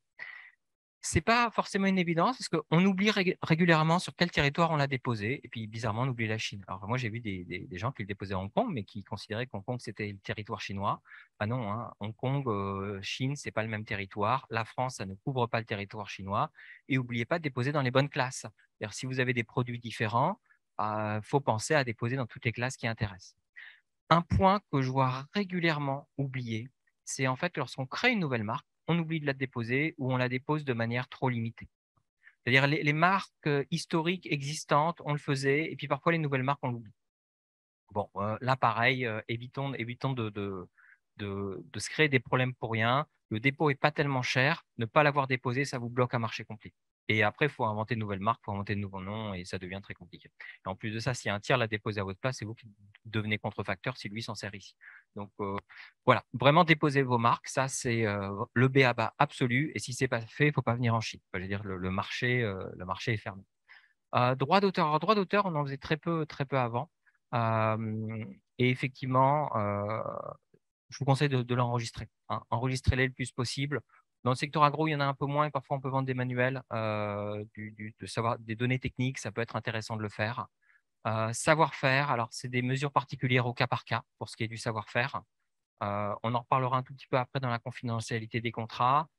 ce n'est pas forcément une évidence parce qu'on oublie régulièrement sur quel territoire on l'a déposé, et puis bizarrement, on oublie la Chine. Alors, moi, j'ai vu des gens qui le déposaient à Hong Kong, mais qui considéraient qu'Hong Kong, c'était le territoire chinois. Non, hein, Hong Kong, Chine, ce n'est pas le même territoire. La France, ça ne couvre pas le territoire chinois. Et n'oubliez pas de déposer dans les bonnes classes. Si vous avez des produits différents, il faut penser à déposer dans toutes les classes qui intéressent. Un point que je vois régulièrement oublié, c'est en fait lorsqu'on crée une nouvelle marque, on oublie de la déposer ou on la dépose de manière trop limitée. C'est-à-dire les marques historiques existantes, on le faisait, et puis parfois les nouvelles marques, on l'oublie. Bon, là pareil, évitons de se créer des problèmes pour rien. le dépôt n'est pas tellement cher, ne pas l'avoir déposé, ça vous bloque un marché complet. Et après, il faut inventer de nouvelles marques, il faut inventer de nouveaux noms et ça devient très compliqué. Et en plus de ça, si un tiers l'a déposé à votre place, c'est vous qui devenez contrefacteur si lui s'en sert ici. Donc voilà, vraiment déposer vos marques, ça c'est le b.a.-ba absolu. Et si ce n'est pas fait, il ne faut pas venir en Chine. Je veux dire, le marché est fermé. Droit d'auteur. Alors, droit d'auteur, on en faisait très peu avant. Et effectivement, je vous conseille de l'enregistrer. Hein. Enregistrez-les le plus possible. Dans le secteur agro, il y en a un peu moins et parfois on peut vendre des manuels, des données techniques, ça peut être intéressant de le faire. Savoir-faire, alors c'est des mesures particulières au cas par cas pour ce qui est du savoir-faire. On en reparlera un tout petit peu après dans la confidentialité des contrats.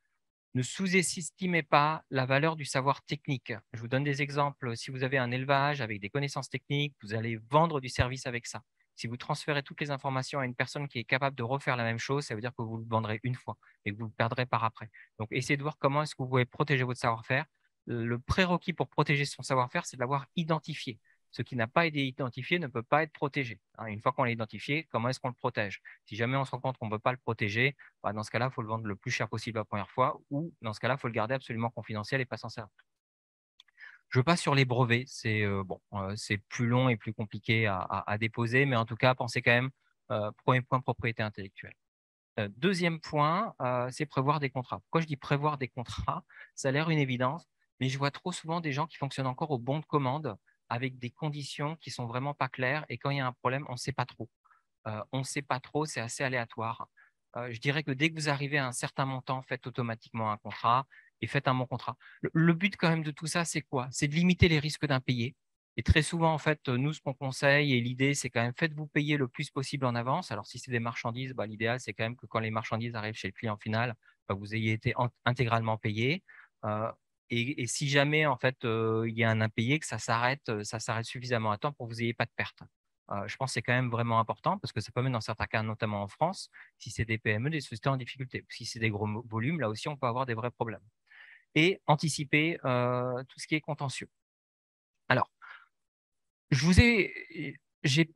Ne sous-estimez pas la valeur du savoir technique. Je vous donne des exemples. Si vous avez un élevage avec des connaissances techniques, vous allez vendre du service avec ça. Si vous transférez toutes les informations à une personne qui est capable de refaire la même chose, ça veut dire que vous le vendrez une fois et que vous le perdrez par après. Donc, essayez de voir comment est-ce que vous pouvez protéger votre savoir-faire. Le prérequis pour protéger son savoir-faire, c'est de l'avoir identifié. Ce qui n'a pas été identifié ne peut pas être protégé. Une fois qu'on l'a identifié, comment est-ce qu'on le protège? Si jamais on se rend compte qu'on ne peut pas le protéger, dans ce cas-là, il faut le vendre le plus cher possible la première fois ou dans ce cas-là, il faut le garder absolument confidentiel et pas s'en servir. Je passe sur les brevets. C'est plus long et plus compliqué à déposer, mais en tout cas, pensez quand même, premier point, propriété intellectuelle. Deuxième point, c'est prévoir des contrats. Pourquoi je dis prévoir des contrats? Ça a l'air une évidence, mais je vois trop souvent des gens qui fonctionnent encore au bon de commande avec des conditions qui sont vraiment pas claires et quand il y a un problème, on ne sait pas trop. On ne sait pas trop, c'est assez aléatoire. Je dirais que dès que vous arrivez à un certain montant, faites automatiquement un contrat et faites un bon contrat. Le but quand même de tout ça, c'est quoi? C'est de limiter les risques d'impayés. Et très souvent, en fait, nous, ce qu'on conseille et l'idée, c'est quand même faites-vous payer le plus possible en avance. Alors, si c'est des marchandises, l'idéal, c'est quand même que quand les marchandises arrivent chez le client final, vous ayez été intégralement payé. Et si jamais, en fait, il y a un impayé, que ça s'arrête suffisamment à temps pour que vous n'ayez pas de perte. Je pense que c'est quand même vraiment important parce que ça peut mettre dans certains cas, notamment en France, si c'est des PME, des sociétés en difficulté. Si c'est des gros volumes, là aussi, on peut avoir des vrais problèmes. Et anticiper tout ce qui est contentieux. Alors, j'ai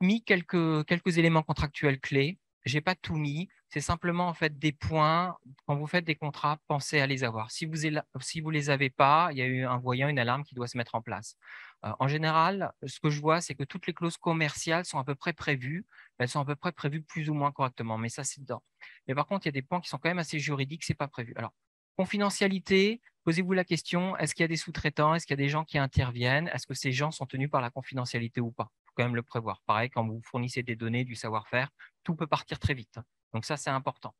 mis quelques éléments contractuels clés. Je n'ai pas tout mis. C'est simplement en fait des points. Quand vous faites des contrats, pensez à les avoir. Si vous ne les avez pas, il y a eu un voyant, une alarme qui doit se mettre en place. En général, ce que je vois, c'est que toutes les clauses commerciales sont à peu près prévues. Elles sont à peu près prévues plus ou moins correctement, mais ça, c'est dedans. Mais par contre, il y a des points qui sont quand même assez juridiques, ce n'est pas prévu. Alors, confidentialité, posez-vous la question, est-ce qu'il y a des sous-traitants? Est-ce qu'il y a des gens qui interviennent? Est-ce que ces gens sont tenus par la confidentialité ou pas? Il faut quand même le prévoir. Pareil, quand vous fournissez des données, du savoir-faire, tout peut partir très vite. Donc ça, c'est important.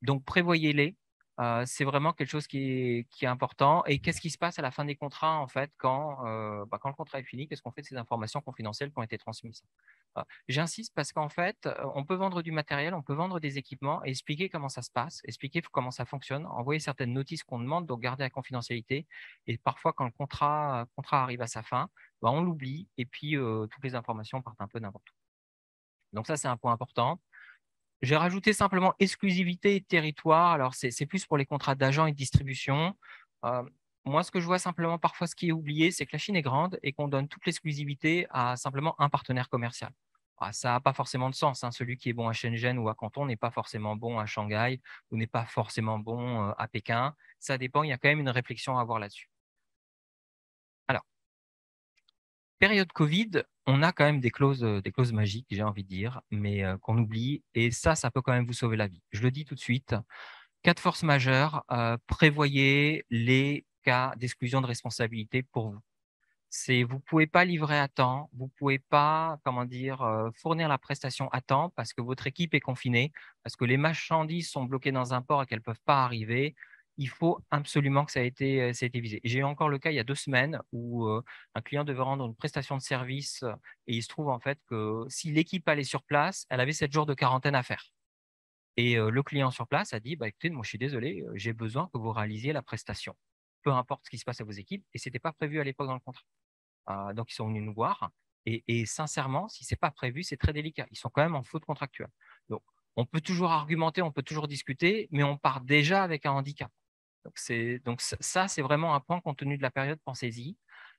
Donc prévoyez-les. C'est vraiment quelque chose qui est important. Et qu'est-ce qui se passe à la fin des contrats, en fait, quand le contrat est fini? Qu'est-ce qu'on fait de ces informations confidentielles qui ont été transmises? J'insiste parce qu'en fait, on peut vendre du matériel, on peut vendre des équipements et expliquer comment ça se passe, expliquer comment ça fonctionne, envoyer certaines notices qu'on demande, donc garder la confidentialité. Et parfois, quand le contrat arrive à sa fin, on l'oublie et puis toutes les informations partent un peu n'importe où. Donc ça, c'est un point important. J'ai rajouté simplement exclusivité et territoire. Alors, c'est plus pour les contrats d'agents et de distribution. Moi, ce que je vois simplement parfois, ce qui est oublié, c'est que la Chine est grande et qu'on donne toute l'exclusivité à simplement un partenaire commercial. Ça n'a pas forcément de sens. Celui qui est bon à Shenzhen ou à Canton n'est pas forcément bon à Shanghai ou n'est pas forcément bon à Pékin. Ça dépend. Il y a quand même une réflexion à avoir là-dessus. Alors, période Covid, on a quand même des clauses magiques, j'ai envie de dire, mais qu'on oublie. Et ça peut quand même vous sauver la vie. Je le dis tout de suite. Cas de force majeure, prévoyez les cas d'exclusion de responsabilité pour vous. Vous ne pouvez pas livrer à temps, vous ne pouvez pas fournir la prestation à temps parce que votre équipe est confinée, parce que les marchandises sont bloquées dans un port et qu'elles ne peuvent pas arriver. Il faut absolument que ça ait été visé. J'ai eu encore le cas il y a 2 semaines où un client devait rendre une prestation de service et il se trouve en fait que si l'équipe allait sur place, elle avait 7 jours de quarantaine à faire. Et le client sur place a dit, écoutez, moi je suis désolé, j'ai besoin que vous réalisiez la prestation, peu importe ce qui se passe à vos équipes, et ce n'était pas prévu à l'époque dans le contrat. Donc, ils sont venus nous voir. Et sincèrement, si ce n'est pas prévu, c'est très délicat. Ils sont quand même en faute contractuelle. Donc, on peut toujours argumenter, on peut toujours discuter, mais on part déjà avec un handicap. Donc ça, c'est vraiment un point compte tenu de la période, pensez-y.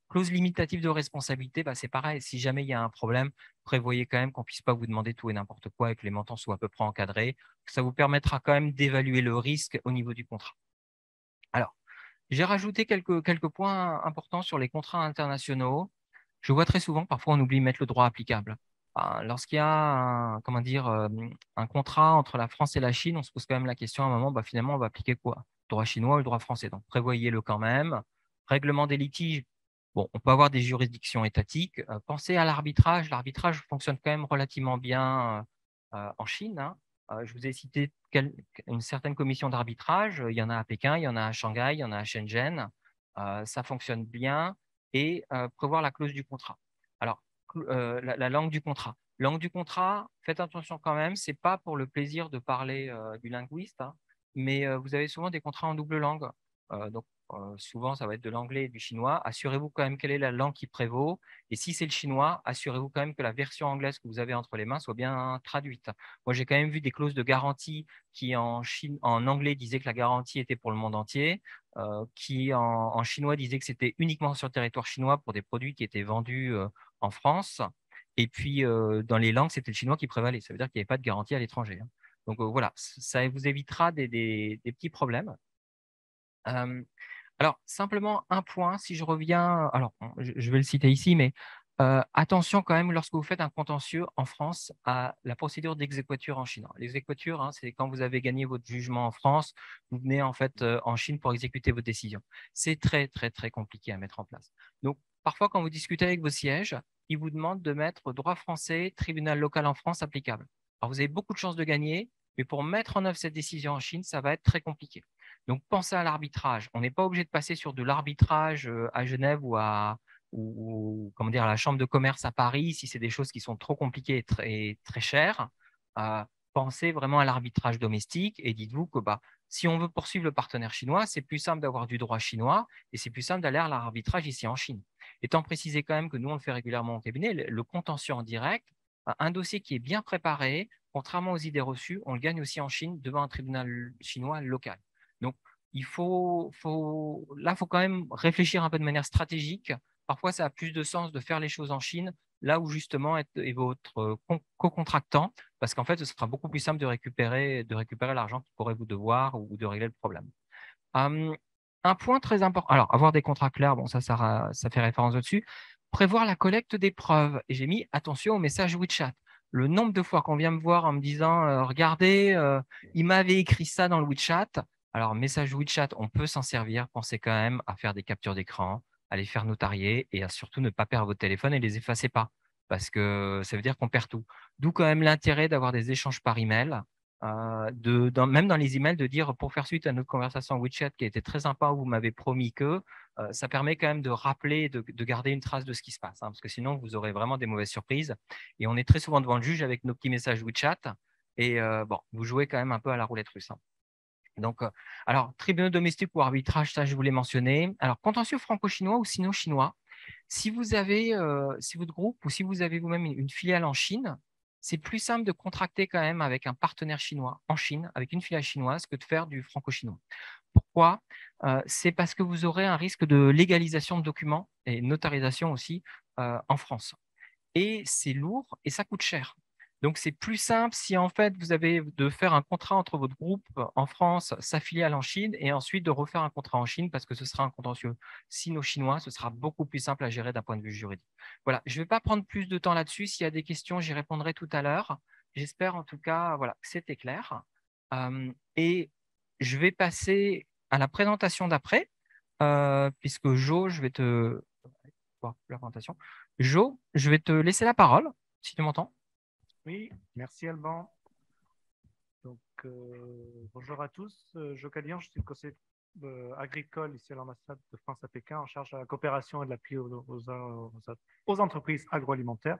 Clause limitative de responsabilité, c'est pareil. Si jamais il y a un problème, prévoyez quand même qu'on ne puisse pas vous demander tout et n'importe quoi et que les montants soient à peu près encadrés. Ça vous permettra quand même d'évaluer le risque au niveau du contrat. Alors, j'ai rajouté quelques points importants sur les contrats internationaux. Je vois très souvent, parfois on oublie de mettre le droit applicable. Lorsqu'il y a un contrat entre la France et la Chine, on se pose quand même la question à un moment, finalement, on va appliquer quoi? Le droit chinois ou le droit français? Donc, prévoyez-le quand même. Règlement des litiges, bon, on peut avoir des juridictions étatiques. Pensez à l'arbitrage. L'arbitrage fonctionne quand même relativement bien en Chine, hein. Je vous ai cité une certaine commission d'arbitrage. Il y en a à Pékin, il y en a à Shanghai, il y en a à Shenzhen. Ça fonctionne bien. Et prévoir la clause du contrat. Alors, la langue du contrat. Langue du contrat, faites attention quand même, ce n'est pas pour le plaisir de parler du linguiste, hein, mais vous avez souvent des contrats en double langue. Donc, souvent, ça va être de l'anglais et du chinois. Assurez-vous quand même quelle est la langue qui prévaut. Et si c'est le chinois, assurez-vous quand même que la version anglaise que vous avez entre les mains soit bien traduite. Moi, j'ai quand même vu des clauses de garantie qui, en anglais, disaient que la garantie était pour le monde entier, qui, en chinois, disaient que c'était uniquement sur le territoire chinois pour des produits qui étaient vendus en France. Et puis, dans les langues, c'était le chinois qui prévalait. Ça veut dire qu'il n'y avait pas de garantie à l'étranger, hein. Donc, voilà, ça vous évitera des petits problèmes. Alors, simplement un point, si je reviens, alors je vais le citer ici, mais attention quand même lorsque vous faites un contentieux en France à la procédure d'exéquatur en Chine. L'exéquatur, hein, c'est quand vous avez gagné votre jugement en France, vous venez en fait en Chine pour exécuter votre décision. C'est très, très, très compliqué à mettre en place. Donc, parfois, quand vous discutez avec vos sièges, ils vous demandent de mettre droit français, tribunal local en France applicable. Alors, vous avez beaucoup de chances de gagner, mais pour mettre en œuvre cette décision en Chine, ça va être très compliqué. Donc, pensez à l'arbitrage. On n'est pas obligé de passer sur de l'arbitrage à Genève ou comment dire, à la Chambre de commerce à Paris si c'est des choses qui sont trop compliquées et très chères. Pensez vraiment à l'arbitrage domestique et dites-vous que si on veut poursuivre le partenaire chinois, c'est plus simple d'avoir du droit chinois et c'est plus simple d'aller à l'arbitrage ici en Chine. Étant précisé quand même que nous, on le fait régulièrement au cabinet, le contentieux en direct, un dossier qui est bien préparé, contrairement aux idées reçues, on le gagne aussi en Chine devant un tribunal chinois local. Donc, il faut quand même réfléchir un peu de manière stratégique. Parfois, ça a plus de sens de faire les choses en Chine, là où justement est votre co-contractant, parce qu'en fait, ce sera beaucoup plus simple de récupérer l'argent qu'il pourrait vous devoir ou de régler le problème. Un point très important, alors avoir des contrats clairs, bon, ça fait référence au-dessus. Prévoir la collecte des preuves. Et j'ai mis attention au message WeChat. Le nombre de fois qu'on vient me voir en me disant regardez, il m'avait écrit ça dans le WeChat. Alors, message WeChat, on peut s'en servir. Pensez quand même à faire des captures d'écran, à les faire notarier et à surtout ne pas perdre votre téléphone et les effacez pas parce que ça veut dire qu'on perd tout. D'où quand même l'intérêt d'avoir des échanges par email. Même dans les emails, de dire pour faire suite à notre conversation WeChat qui a été très sympa, où vous m'avez promis que ça permet quand même de rappeler, de garder une trace de ce qui se passe, hein, parce que sinon vous aurez vraiment des mauvaises surprises. Et on est très souvent devant le juge avec nos petits messages WeChat et vous jouez quand même un peu à la roulette russe, hein. Donc, alors, tribunal domestique ou arbitrage, ça je vous l'ai mentionné. Alors, contentieux franco-chinois ou sino-chinois, si votre groupe ou si vous avez vous-même une filiale en Chine, c'est plus simple de contracter quand même avec un partenaire chinois en Chine, avec une filiale chinoise, que de faire du franco-chinois. Pourquoi? C'est parce que vous aurez un risque de légalisation de documents et notarisation aussi en France. Et c'est lourd et ça coûte cher. Donc, c'est plus simple si en fait vous avez de faire un contrat entre votre groupe en France, sa filiale en Chine, et ensuite de refaire un contrat en Chine parce que ce sera un contentieux sino-chinois, ce sera beaucoup plus simple à gérer d'un point de vue juridique. Voilà, je ne vais pas prendre plus de temps là-dessus. S'il y a des questions, j'y répondrai tout à l'heure. J'espère en tout cas que c'était clair. Et je vais passer à la présentation d'après, puisque Jo, je vais te… la présentation. Jo, je vais te laisser la parole, si tu m'entends. Oui, merci Alban. Donc, bonjour à tous. Jo Cadian, je suis conseiller agricole ici à l'ambassade de France à Pékin en charge de la coopération et de l'appui aux entreprises agroalimentaires.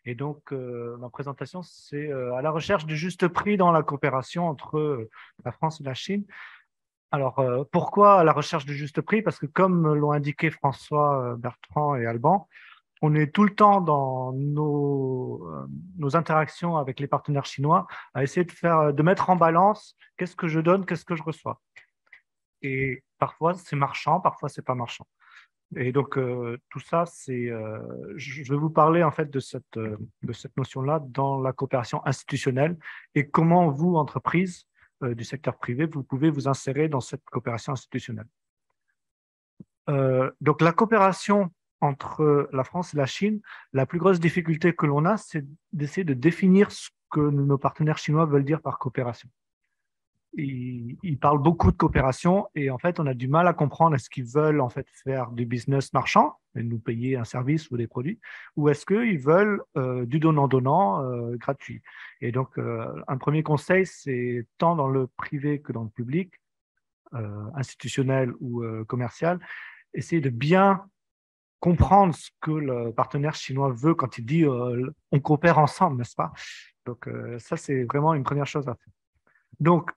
Et donc, ma présentation, c'est à la recherche du juste prix dans la coopération entre la France et la Chine. Alors, pourquoi à la recherche du juste prix? Parce que comme l'ont indiqué François, Bertrand et Alban, on est tout le temps dans nos interactions avec les partenaires chinois à essayer de mettre en balance qu'est-ce que je donne, qu'est-ce que je reçois. Et parfois, c'est marchand, parfois, c'est pas marchand. Et donc, tout ça, je vais vous parler en fait de cette notion-là dans la coopération institutionnelle et comment vous, entreprises du secteur privé, vous pouvez vous insérer dans cette coopération institutionnelle. Donc, la coopération entre la France et la Chine, la plus grosse difficulté que l'on a, c'est d'essayer de définir ce que nos partenaires chinois veulent dire par coopération. Ils parlent beaucoup de coopération et en fait, on a du mal à comprendre est-ce qu'ils veulent en fait faire du business marchand et nous payer un service ou des produits, ou est-ce qu'ils veulent du donnant-donnant gratuit. Et donc, un premier conseil, c'est tant dans le privé que dans le public, institutionnel ou commercial, essayer de bien comprendre ce que le partenaire chinois veut quand il dit on coopère ensemble, n'est-ce pas? Donc, ça, c'est vraiment une première chose à faire. Donc,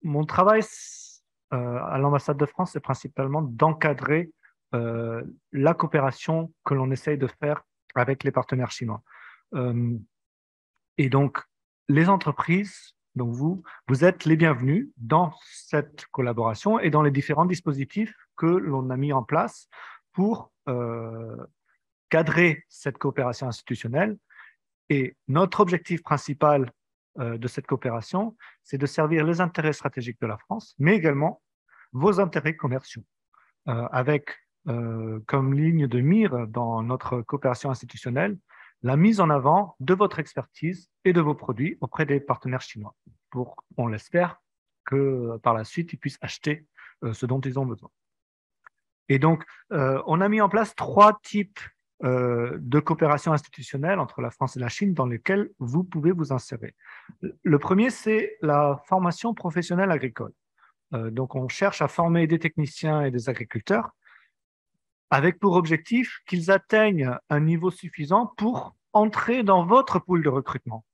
mon travail à l'ambassade de France, c'est principalement d'encadrer la coopération que l'on essaye de faire avec les partenaires chinois. Et donc, les entreprises, donc vous êtes les bienvenus dans cette collaboration et dans les différents dispositifs que l'on a mis en place pour cadrer cette coopération institutionnelle. Et notre objectif principal de cette coopération, c'est de servir les intérêts stratégiques de la France, mais également vos intérêts commerciaux, avec comme ligne de mire dans notre coopération institutionnelle la mise en avant de votre expertise et de vos produits auprès des partenaires chinois, pour, on l'espère, que par la suite, ils puissent acheter ce dont ils ont besoin. Et donc, on a mis en place 3 types de coopération institutionnelle entre la France et la Chine dans lesquels vous pouvez vous insérer. Le premier, c'est la formation professionnelle agricole. Donc, on cherche à former des techniciens et des agriculteurs avec pour objectif qu'ils atteignent un niveau suffisant pour entrer dans votre pool de recrutement.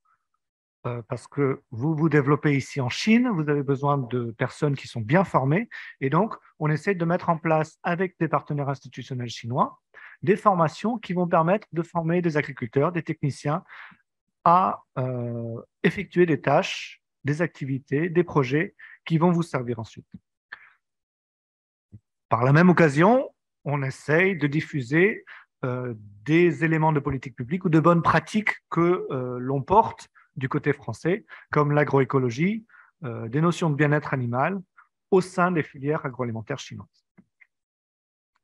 Parce que vous vous développez ici en Chine, vous avez besoin de personnes qui sont bien formées, et donc on essaie de mettre en place avec des partenaires institutionnels chinois des formations qui vont permettre de former des agriculteurs, des techniciens à effectuer des tâches, des activités, des projets qui vont vous servir ensuite. Par la même occasion, on essaye de diffuser des éléments de politique publique ou de bonnes pratiques que l'on porte du côté français, comme l'agroécologie, des notions de bien-être animal au sein des filières agroalimentaires chinoises.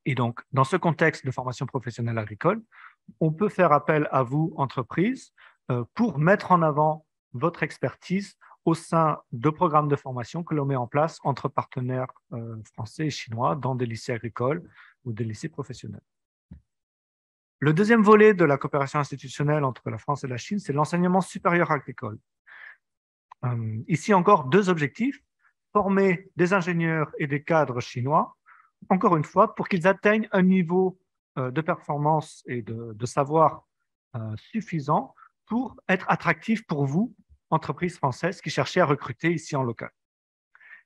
Et donc, dans ce contexte de formation professionnelle agricole, on peut faire appel à vous, entreprises, pour mettre en avant votre expertise au sein de programmes de formation que l'on met en place entre partenaires français et chinois dans des lycées agricoles ou des lycées professionnels. Le deuxième volet de la coopération institutionnelle entre la France et la Chine, c'est l'enseignement supérieur agricole. Ici encore, 2 objectifs: former des ingénieurs et des cadres chinois, encore une fois, pour qu'ils atteignent un niveau de performance et de savoir suffisant pour être attractifs pour vous, entreprises françaises qui cherchez à recruter ici en local.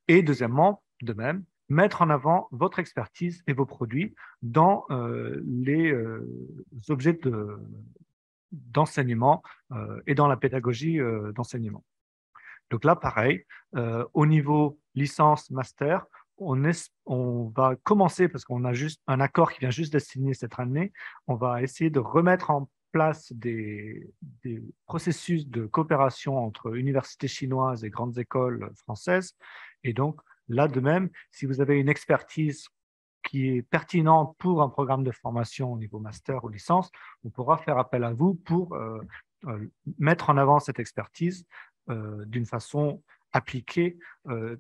Et deuxièmement, de même, mettre en avant votre expertise et vos produits dans les objets d'enseignement et dans la pédagogie d'enseignement. Donc là, pareil, au niveau licence, master, on va commencer, parce qu'on a juste un accord qui vient juste d'être signé cette année, on va essayer de remettre en place des processus de coopération entre universités chinoises et grandes écoles françaises. Et donc, là, de même, si vous avez une expertise qui est pertinente pour un programme de formation au niveau master ou licence, on pourra faire appel à vous pour mettre en avant cette expertise d'une façon appliquée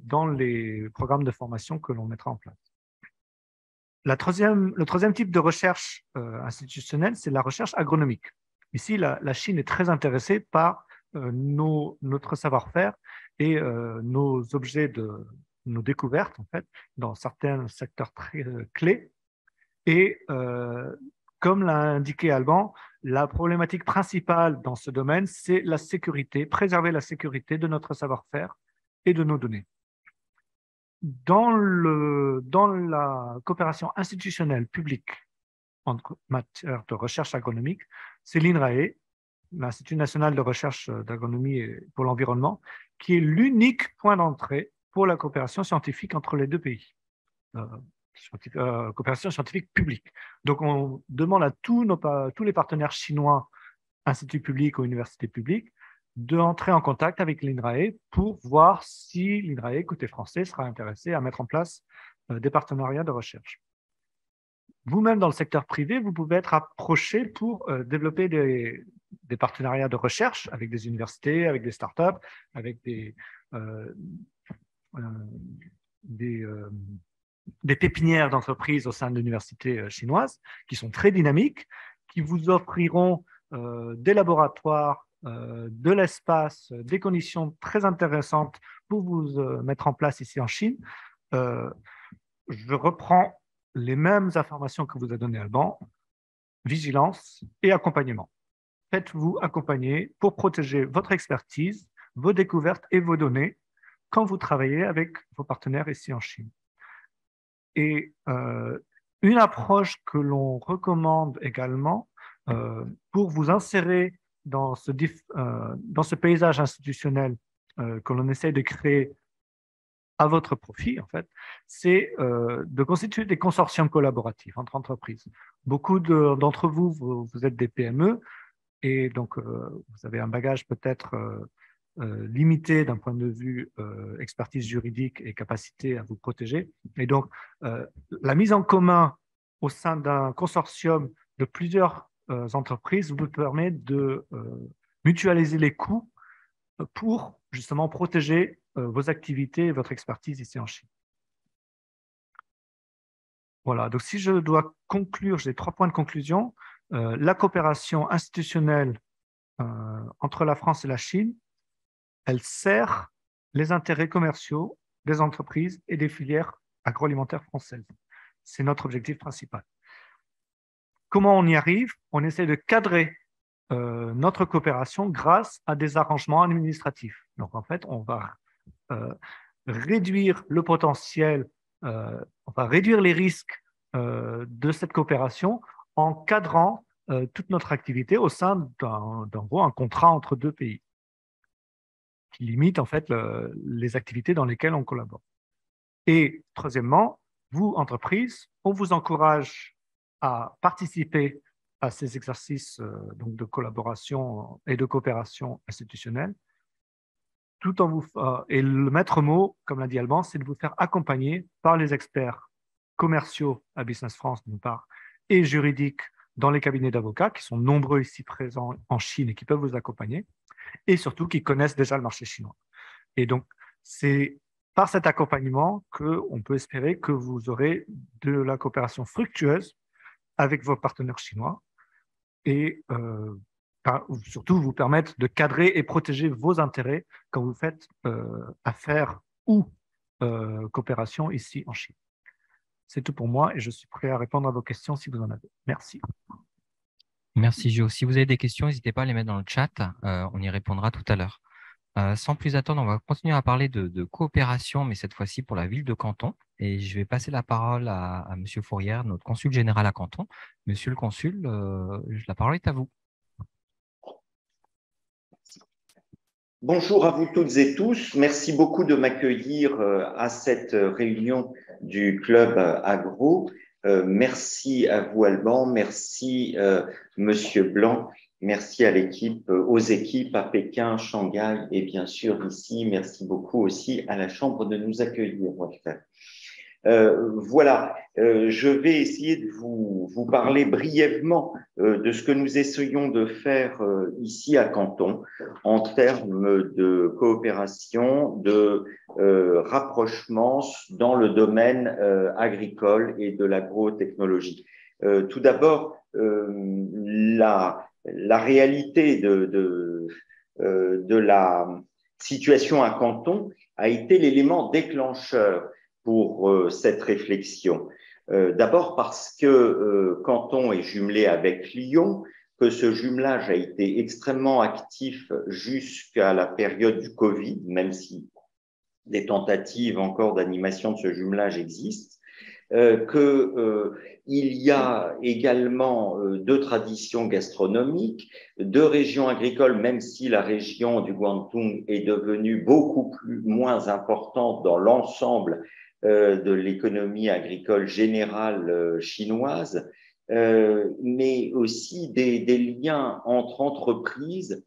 dans les programmes de formation que l'on mettra en place. Le troisième type de recherche institutionnelle, c'est la recherche agronomique. Ici, la Chine est très intéressée par notre savoir-faire et nos objets nos découvertes, en fait, dans certains secteurs très clés. Et comme l'a indiqué Alban, la problématique principale dans ce domaine, c'est la sécurité, préserver la sécurité de notre savoir-faire et de nos données. Dans la coopération institutionnelle publique en matière de recherche agronomique, c'est l'INRAE, l'Institut national de recherche d'agronomie pour l'environnement, qui est l'unique point d'entrée pour la coopération scientifique entre les 2 pays. coopération scientifique publique. Donc, on demande à tous les partenaires chinois, instituts publics ou universités publiques, d'entrer en contact avec l'INRAE pour voir si l'INRAE, côté français, sera intéressé à mettre en place des partenariats de recherche. Vous-même, dans le secteur privé, vous pouvez être approché pour développer des partenariats de recherche avec des universités, avec des startups, avec des pépinières d'entreprises au sein de l'université chinoise qui sont très dynamiques, qui vous offriront des laboratoires, de l'espace, des conditions très intéressantes pour vous mettre en place ici en Chine. Je reprends les mêmes informations que vous a données Alban, vigilance et accompagnement. Faites-vous accompagner pour protéger votre expertise, vos découvertes et vos données quand vous travaillez avec vos partenaires ici en Chine. Et une approche que l'on recommande également pour vous insérer dans ce paysage institutionnel que l'on essaie de créer à votre profit, en fait, c'est de constituer des consortiums collaboratifs entre entreprises. Beaucoup d'entre vous êtes des PME et donc vous avez un bagage peut-être limité d'un point de vue expertise juridique et capacité à vous protéger. Et donc, la mise en commun au sein d'un consortium de plusieurs entreprises vous permet de mutualiser les coûts pour justement protéger vos activités et votre expertise ici en Chine. Voilà, donc si je dois conclure, j'ai 3 points de conclusion. La coopération institutionnelle entre la France et la Chine, elle sert les intérêts commerciaux des entreprises et des filières agroalimentaires françaises. C'est notre objectif principal. Comment on y arrive? On essaie de cadrer notre coopération grâce à des arrangements administratifs. Donc, en fait, on va réduire le potentiel, on va réduire les risques de cette coopération en cadrant toute notre activité au sein d'un contrat entre 2 pays qui limite en fait les activités dans lesquelles on collabore. Et troisièmement, vous, entreprises, on vous encourage à participer à ces exercices donc de collaboration et de coopération institutionnelle, tout en et le maître mot, comme l'a dit Alban, c'est de vous faire accompagner par les experts commerciaux à Business France, d'une part, et juridiques dans les cabinets d'avocats, qui sont nombreux ici présents en Chine et qui peuvent vous accompagner, et surtout qui connaissent déjà le marché chinois. Et donc, c'est par cet accompagnement qu'on peut espérer que vous aurez de la coopération fructueuse avec vos partenaires chinois et surtout vous permettre de cadrer et protéger vos intérêts quand vous faites affaires ou coopération ici en Chine. C'est tout pour moi et je suis prêt à répondre à vos questions si vous en avez. Merci. Merci Jo. Si vous avez des questions, n'hésitez pas à les mettre dans le chat. On y répondra tout à l'heure. Sans plus attendre, on va continuer à parler de coopération, mais cette fois-ci pour la ville de Canton. Et je vais passer la parole à Monsieur Fourrière, notre consul général à Canton. Monsieur le consul, la parole est à vous. Bonjour à vous toutes et tous. Merci beaucoup de m'accueillir à cette réunion du Club Agro. Merci à vous, Alban. Merci, Monsieur Blanc. Merci à l'équipe, aux équipes à Pékin, Shanghai et bien sûr ici. Merci beaucoup aussi à la Chambre de nous accueillir. Voilà, je vais essayer de vous parler brièvement de ce que nous essayons de faire ici à Canton en termes de coopération, de rapprochement dans le domaine agricole et de l'agrotechnologie. Tout d'abord, la réalité de la situation à Canton a été l'élément déclencheur pour cette réflexion. D'abord parce que Canton est jumelé avec Lyon, que ce jumelage a été extrêmement actif jusqu'à la période du Covid, même si des tentatives encore d'animation de ce jumelage existent, qu'il y a également 2 traditions gastronomiques, 2 régions agricoles, même si la région du Guangdong est devenue beaucoup moins importante dans l'ensemble de l'économie agricole générale chinoise, mais aussi des liens entre entreprises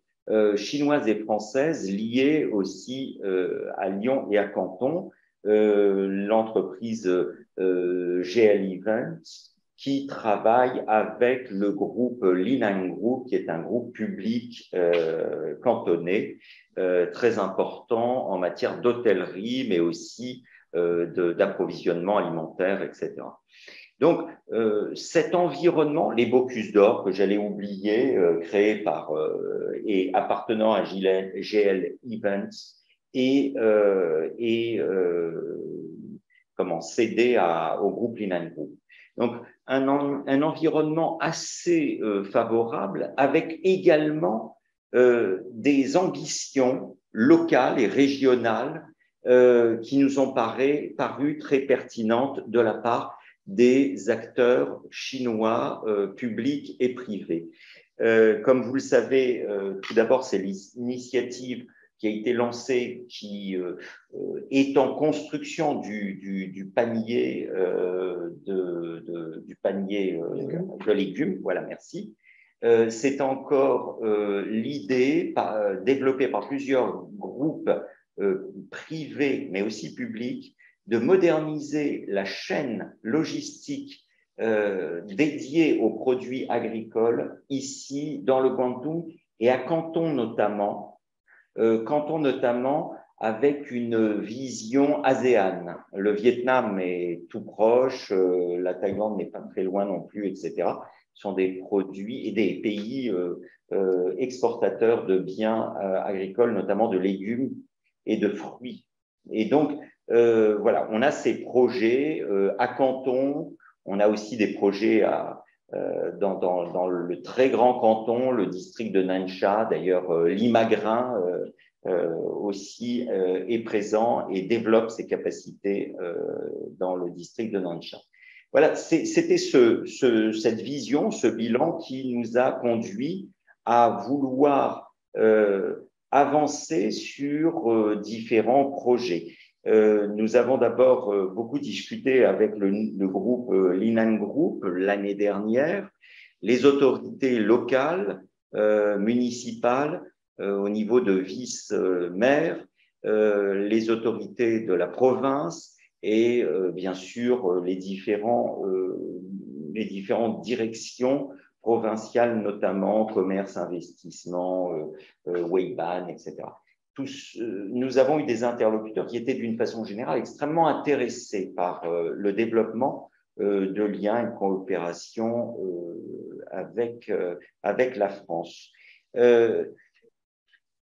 chinoises et françaises liées aussi à Lyon et à Canton. L'entreprise GL Events qui travaille avec le groupe Linang Group, qui est un groupe public cantonais très important en matière d'hôtellerie, mais aussi d'approvisionnement alimentaire, etc. Donc, cet environnement, les Bocuse d'Or, que j'allais oublier, créé par et appartenant à GL Events et comment cédé au groupe Linang Group. Donc, un environnement assez favorable, avec également des ambitions locales et régionales qui nous ont paru très pertinentes de la part des acteurs chinois publics et privés. Comme vous le savez, tout d'abord, c'est l'initiative qui a été lancée, qui est en construction du panier de légumes. Voilà, merci. C'est encore l'idée développée par plusieurs groupes privés, mais aussi publics, de moderniser la chaîne logistique dédiée aux produits agricoles ici dans le Guangdong et à Canton notamment, avec une vision ASEAN. Le Vietnam est tout proche, la Thaïlande n'est pas très loin non plus, etc. Ce sont des produits et des pays exportateurs de biens agricoles, notamment de légumes et de fruits. Et donc, voilà, on a ces projets à Canton, on a aussi des projets dans le très grand canton, le district de Nansha. D'ailleurs, Limagrin aussi est présent et développe ses capacités dans le district de Nansha. Voilà, c'était cette vision, ce bilan qui nous a conduit à vouloir avancer sur différents projets. Nous avons d'abord beaucoup discuté avec le groupe Linang Group l'année dernière, les autorités locales, municipales, au niveau de vice-maire, les autorités de la province et bien sûr les différentes directions provinciales, notamment commerce, investissement, Weiban, etc. Nous avons eu des interlocuteurs qui étaient d'une façon générale extrêmement intéressés par le développement de liens et de coopération avec la France.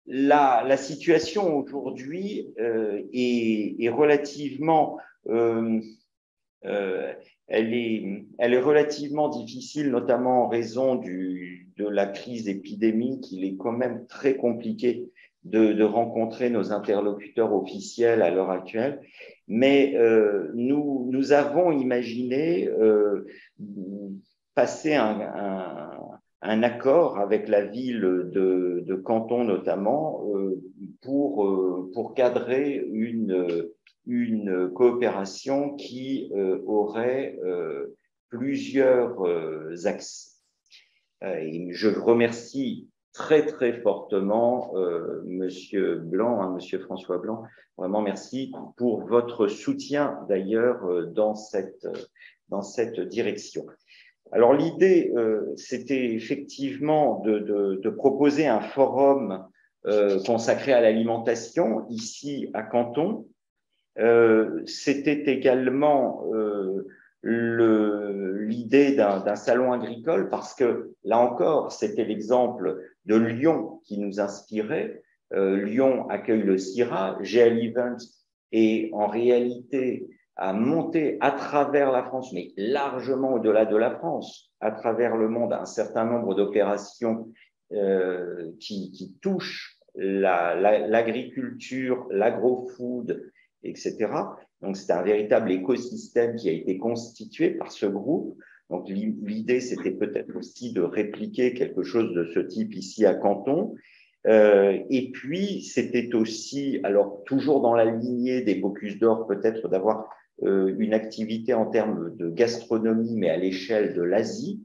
La situation aujourd'hui est relativement elle est relativement difficile, notamment en raison de la crise épidémique. Il est quand même très compliqué de rencontrer nos interlocuteurs officiels à l'heure actuelle. Mais nous avons imaginé passer un accord avec la ville de Canton notamment pour cadrer une coopération qui aurait plusieurs axes. Et je remercie très très fortement Monsieur Blanc, Monsieur François Blanc. Vraiment merci pour votre soutien d'ailleurs dans cette direction. Alors l'idée, c'était effectivement de proposer un forum consacré à l'alimentation ici à Canton. C'était également l'idée d'un salon agricole parce que là encore, c'était l'exemple de Lyon qui nous inspirait. Lyon accueille le CIRA, GL Events et en réalité à monter à travers la France, mais largement au-delà de la France, à travers le monde, un certain nombre d'opérations qui touchent l'agriculture, l'agro-food, etc. Donc, c'est un véritable écosystème qui a été constitué par ce groupe. Donc, l'idée, c'était peut-être aussi de répliquer quelque chose de ce type ici à Canton. Et puis, c'était aussi, alors toujours dans la lignée des Bocuse d'Or, peut-être d'avoir une activité en termes de gastronomie, mais à l'échelle de l'Asie.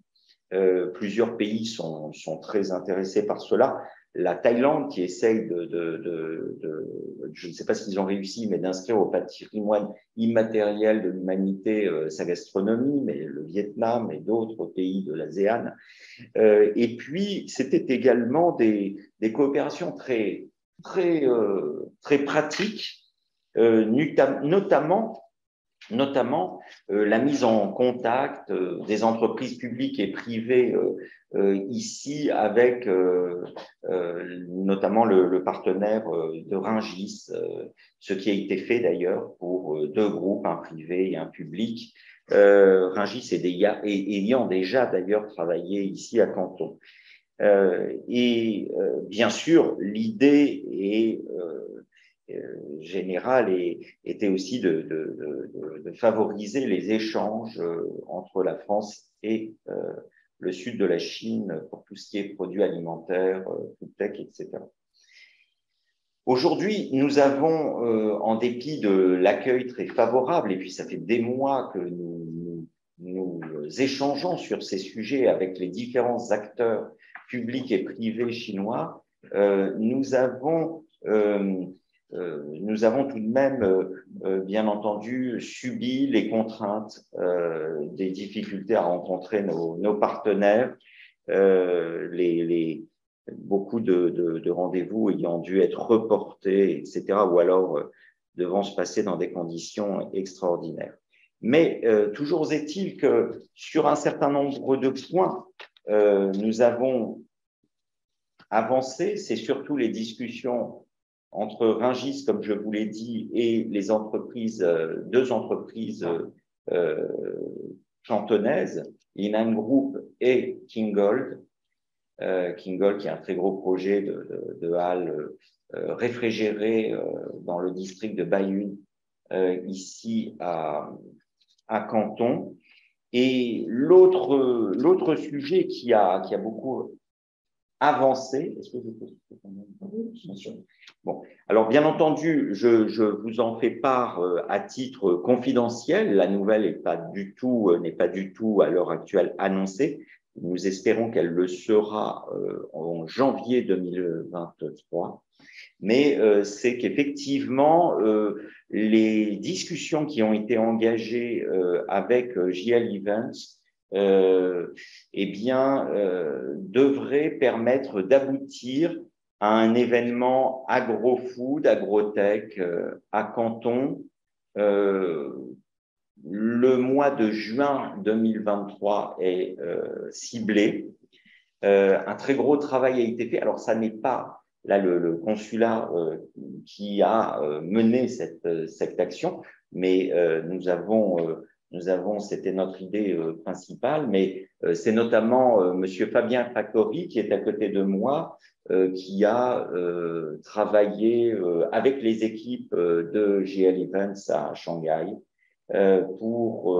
Plusieurs pays sont très intéressés par cela. La Thaïlande qui essaye je ne sais pas s'ils ont réussi, mais d'inscrire au patrimoine immatériel de l'humanité sa gastronomie, mais le Vietnam et d'autres pays de l'ASEAN. Et puis, c'était également des coopérations très pratiques, notamment la mise en contact des entreprises publiques et privées ici avec notamment le partenaire de Rungis, ce qui a été fait d'ailleurs pour deux groupes, un privé et un public, Rungis ayant déjà d'ailleurs travaillé ici à Canton. Bien sûr, l'idée est générale était aussi de favoriser les échanges entre la France et le sud de la Chine pour tout ce qui est produits alimentaires, food tech, etc. Aujourd'hui, nous avons, en dépit de l'accueil très favorable, et puis ça fait des mois que nous échangeons sur ces sujets avec les différents acteurs publics et privés chinois, nous avons tout de même, bien entendu, subi les contraintes des difficultés à rencontrer nos partenaires, beaucoup de rendez-vous ayant dû être reportés, etc., ou alors devant se passer dans des conditions extraordinaires. Mais toujours est-il que sur un certain nombre de points, nous avons avancé. C'est surtout les discussions entre Rungis, comme je vous l'ai dit, et les entreprises, deux entreprises cantonnaises, Inan Group et Kingold. Kingold, qui est un très gros projet de halles réfrigérées dans le district de Bayonne, ici à Canton. Et l'autre sujet qui a beaucoup avancé, est-ce que je peux... Bon, alors bien entendu, je vous en fais part à titre confidentiel. La nouvelle n'est pas du tout à l'heure actuelle annoncée. Nous espérons qu'elle le sera en janvier 2023. Mais c'est qu'effectivement, les discussions qui ont été engagées avec JL Events devraient permettre d'aboutir à un événement agro-food, agrotech à Canton le mois de juin 2023 est ciblé. Un très gros travail a été fait. Alors, ça n'est pas là le consulat qui a mené cette action, mais nous avons, c'était notre idée principale, mais c'est notamment Monsieur Fabien Factori qui est à côté de moi, qui a travaillé avec les équipes de GL Events à Shanghai pour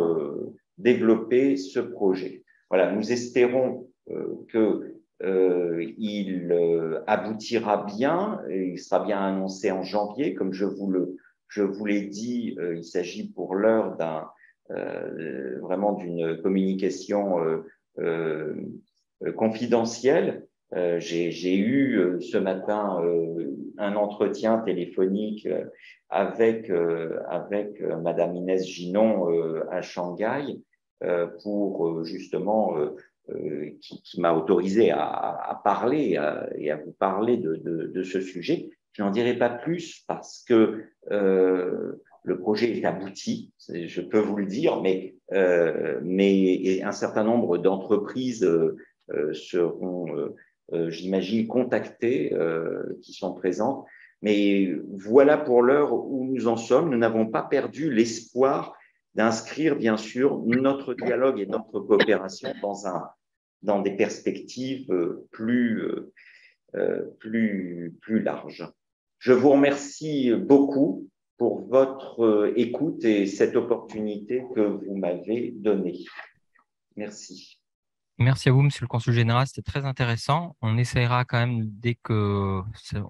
développer ce projet. Voilà, nous espérons qu'il aboutira bien et il sera bien annoncé en janvier. Comme je vous l'ai dit, il s'agit pour l'heure vraiment d'une communication confidentielle. J'ai eu ce matin un entretien téléphonique avec Madame Inès Ginon à Shanghai pour justement qui m'a autorisé à parler et à vous parler de ce sujet. Je n'en dirai pas plus parce que le projet est abouti, je peux vous le dire, mais un certain nombre d'entreprises seront, j'imagine, contactées, qui sont présentes. Mais voilà pour l'heure où nous en sommes. Nous n'avons pas perdu l'espoir d'inscrire, bien sûr, notre dialogue et notre coopération dans des perspectives plus larges. Je vous remercie beaucoup pour votre écoute et cette opportunité que vous m'avez donnée. Merci. Merci à vous, Monsieur le Consul Général, c'était très intéressant. On essaiera quand même, dès que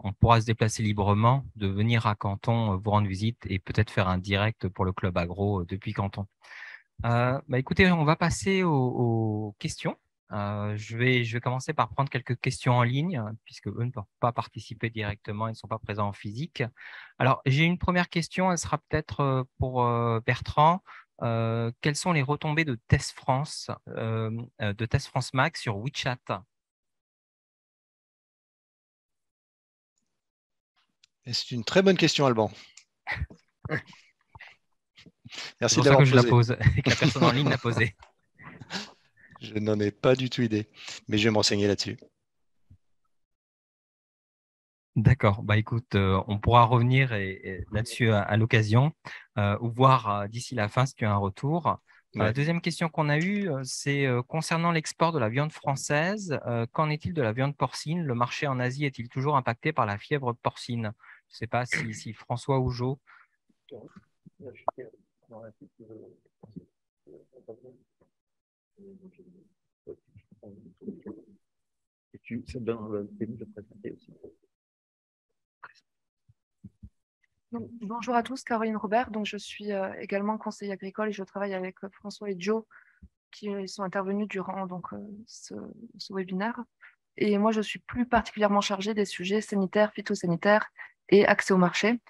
on pourra se déplacer librement, de venir à Canton vous rendre visite et peut-être faire un direct pour le Club Agro depuis Canton. Écoutez, on va passer aux questions. Je vais commencer par prendre quelques questions en ligne, puisque eux ne peuvent pas participer directement, ils ne sont pas présents en physique. Alors, j'ai une première question, elle sera peut-être pour Bertrand. Quelles sont les retombées de Test France, Max sur WeChat? C'est une très bonne question, Alban. Merci C'est de pour ça que l'avoir je la posée. pose et que la personne en ligne l'a posée. Je n'en ai pas du tout idée, mais je vais me renseigner là-dessus. D'accord. Écoute, on pourra revenir là-dessus à l'occasion ou voir d'ici la fin si tu as un retour. Ouais. Deuxième question qu'on a eue, c'est concernant l'export de la viande française. Qu'en est-il de la viande porcine? Le marché en Asie est-il toujours impacté par la fièvre porcine? Je ne sais pas si François ou Jo. Donc, bonjour à tous, Caroline Robert. Donc, je suis également conseiller agricole et je travaille avec François et Joe qui sont intervenus durant ce webinaire. Et moi, je suis plus particulièrement chargée des sujets sanitaires, phytosanitaires et accès au marché.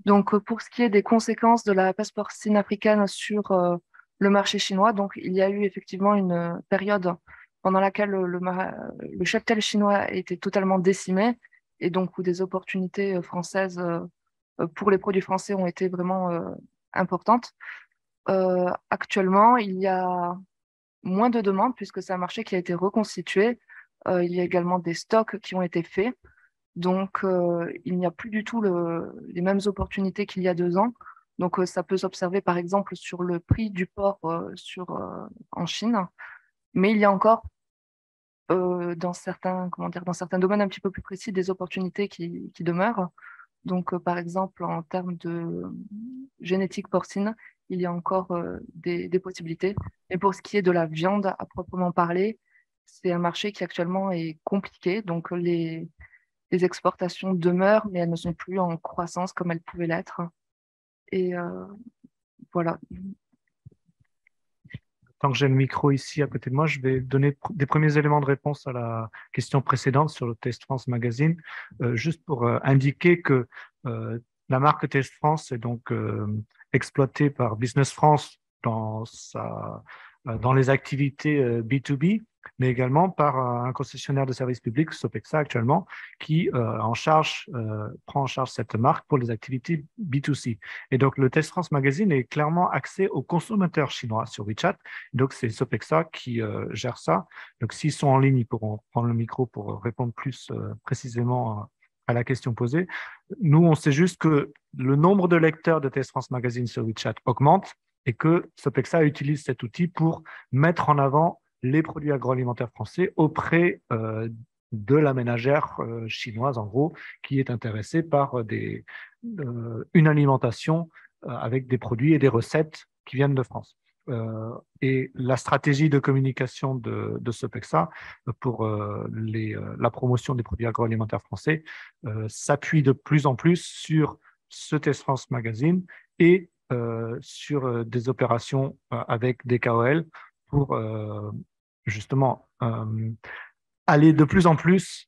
Donc, pour ce qui est des conséquences de la peste porcine africaine sur le marché chinois, donc il y a eu effectivement une période pendant laquelle le cheptel chinois était totalement décimé et donc où des opportunités françaises pour les produits français ont été vraiment importantes. Actuellement, il y a moins de demandes puisque c'est un marché qui a été reconstitué. Il y a également des stocks qui ont été faits. Donc, il n'y a plus du tout les mêmes opportunités qu'il y a 2 ans. Donc, ça peut s'observer par exemple sur le prix du porc en Chine. Mais il y a encore dans certains domaines un petit peu plus précis des opportunités qui demeurent. Donc, par exemple, en termes de génétique porcine, il y a encore des possibilités. Et pour ce qui est de la viande à proprement parler, c'est un marché qui actuellement est compliqué. Donc, les exportations demeurent, mais elles ne sont plus en croissance comme elles pouvaient l'être. Et voilà. Tant que j'ai le micro ici à côté de moi, je vais donner des premiers éléments de réponse à la question précédente sur le Test France Magazine, juste pour indiquer que la marque Test France est donc exploitée par Business France dans les activités B2B, mais également par un concessionnaire de services publics, Sopexa actuellement, qui prend en charge cette marque pour les activités B2C. Et donc, le Test France Magazine est clairement axé aux consommateurs chinois sur WeChat. Donc, c'est Sopexa qui gère ça. Donc, s'ils sont en ligne, ils pourront prendre le micro pour répondre plus précisément à la question posée. Nous, on sait juste que le nombre de lecteurs de Test France Magazine sur WeChat augmente et que Sopexa utilise cet outil pour mettre en avant les produits agroalimentaires français auprès de la ménagère chinoise, en gros, qui est intéressée par une alimentation avec des produits et des recettes qui viennent de France. Et la stratégie de communication de Sopexa pour la promotion des produits agroalimentaires français s'appuie de plus en plus sur ce Test France Magazine et sur des opérations avec des KOL pour justement aller de plus en plus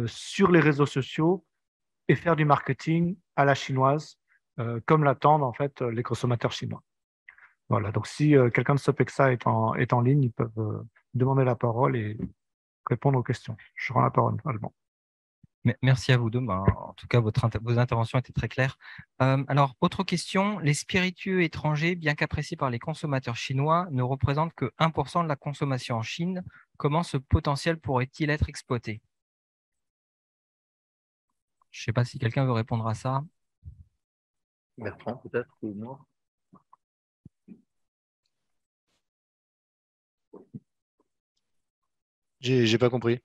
sur les réseaux sociaux et faire du marketing à la chinoise, comme l'attendent en fait les consommateurs chinois. Voilà, donc si quelqu'un de Sopexa est en ligne, ils peuvent demander la parole et répondre aux questions. Je rends la parole à Alban. Merci à vous deux. En tout cas, vos interventions étaient très claires. Alors, autre question. Les spiritueux étrangers, bien qu'appréciés par les consommateurs chinois, ne représentent que 1% de la consommation en Chine. Comment ce potentiel pourrait-il être exploité? Je ne sais pas si quelqu'un veut répondre à ça. Bertrand, peut-être, ou moi? J'ai pas compris. Tu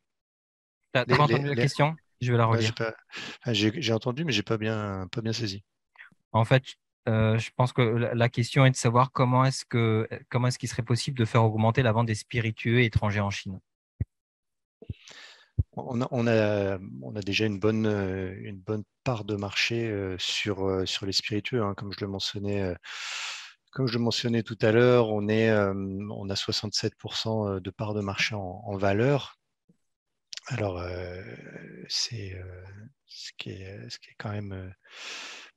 n'as pas entendu la question? Je vais la relire. J'ai entendu, mais j'ai pas bien saisi. En fait, Je pense que la question est de savoir comment est-ce qu'il serait possible de faire augmenter la vente des spiritueux étrangers en Chine. On a déjà une bonne part de marché sur les spiritueux, hein, comme je le mentionnais. Comme je le mentionnais tout à l'heure, on a 67% de part de marché en valeur. Alors, c'est ce qui est quand même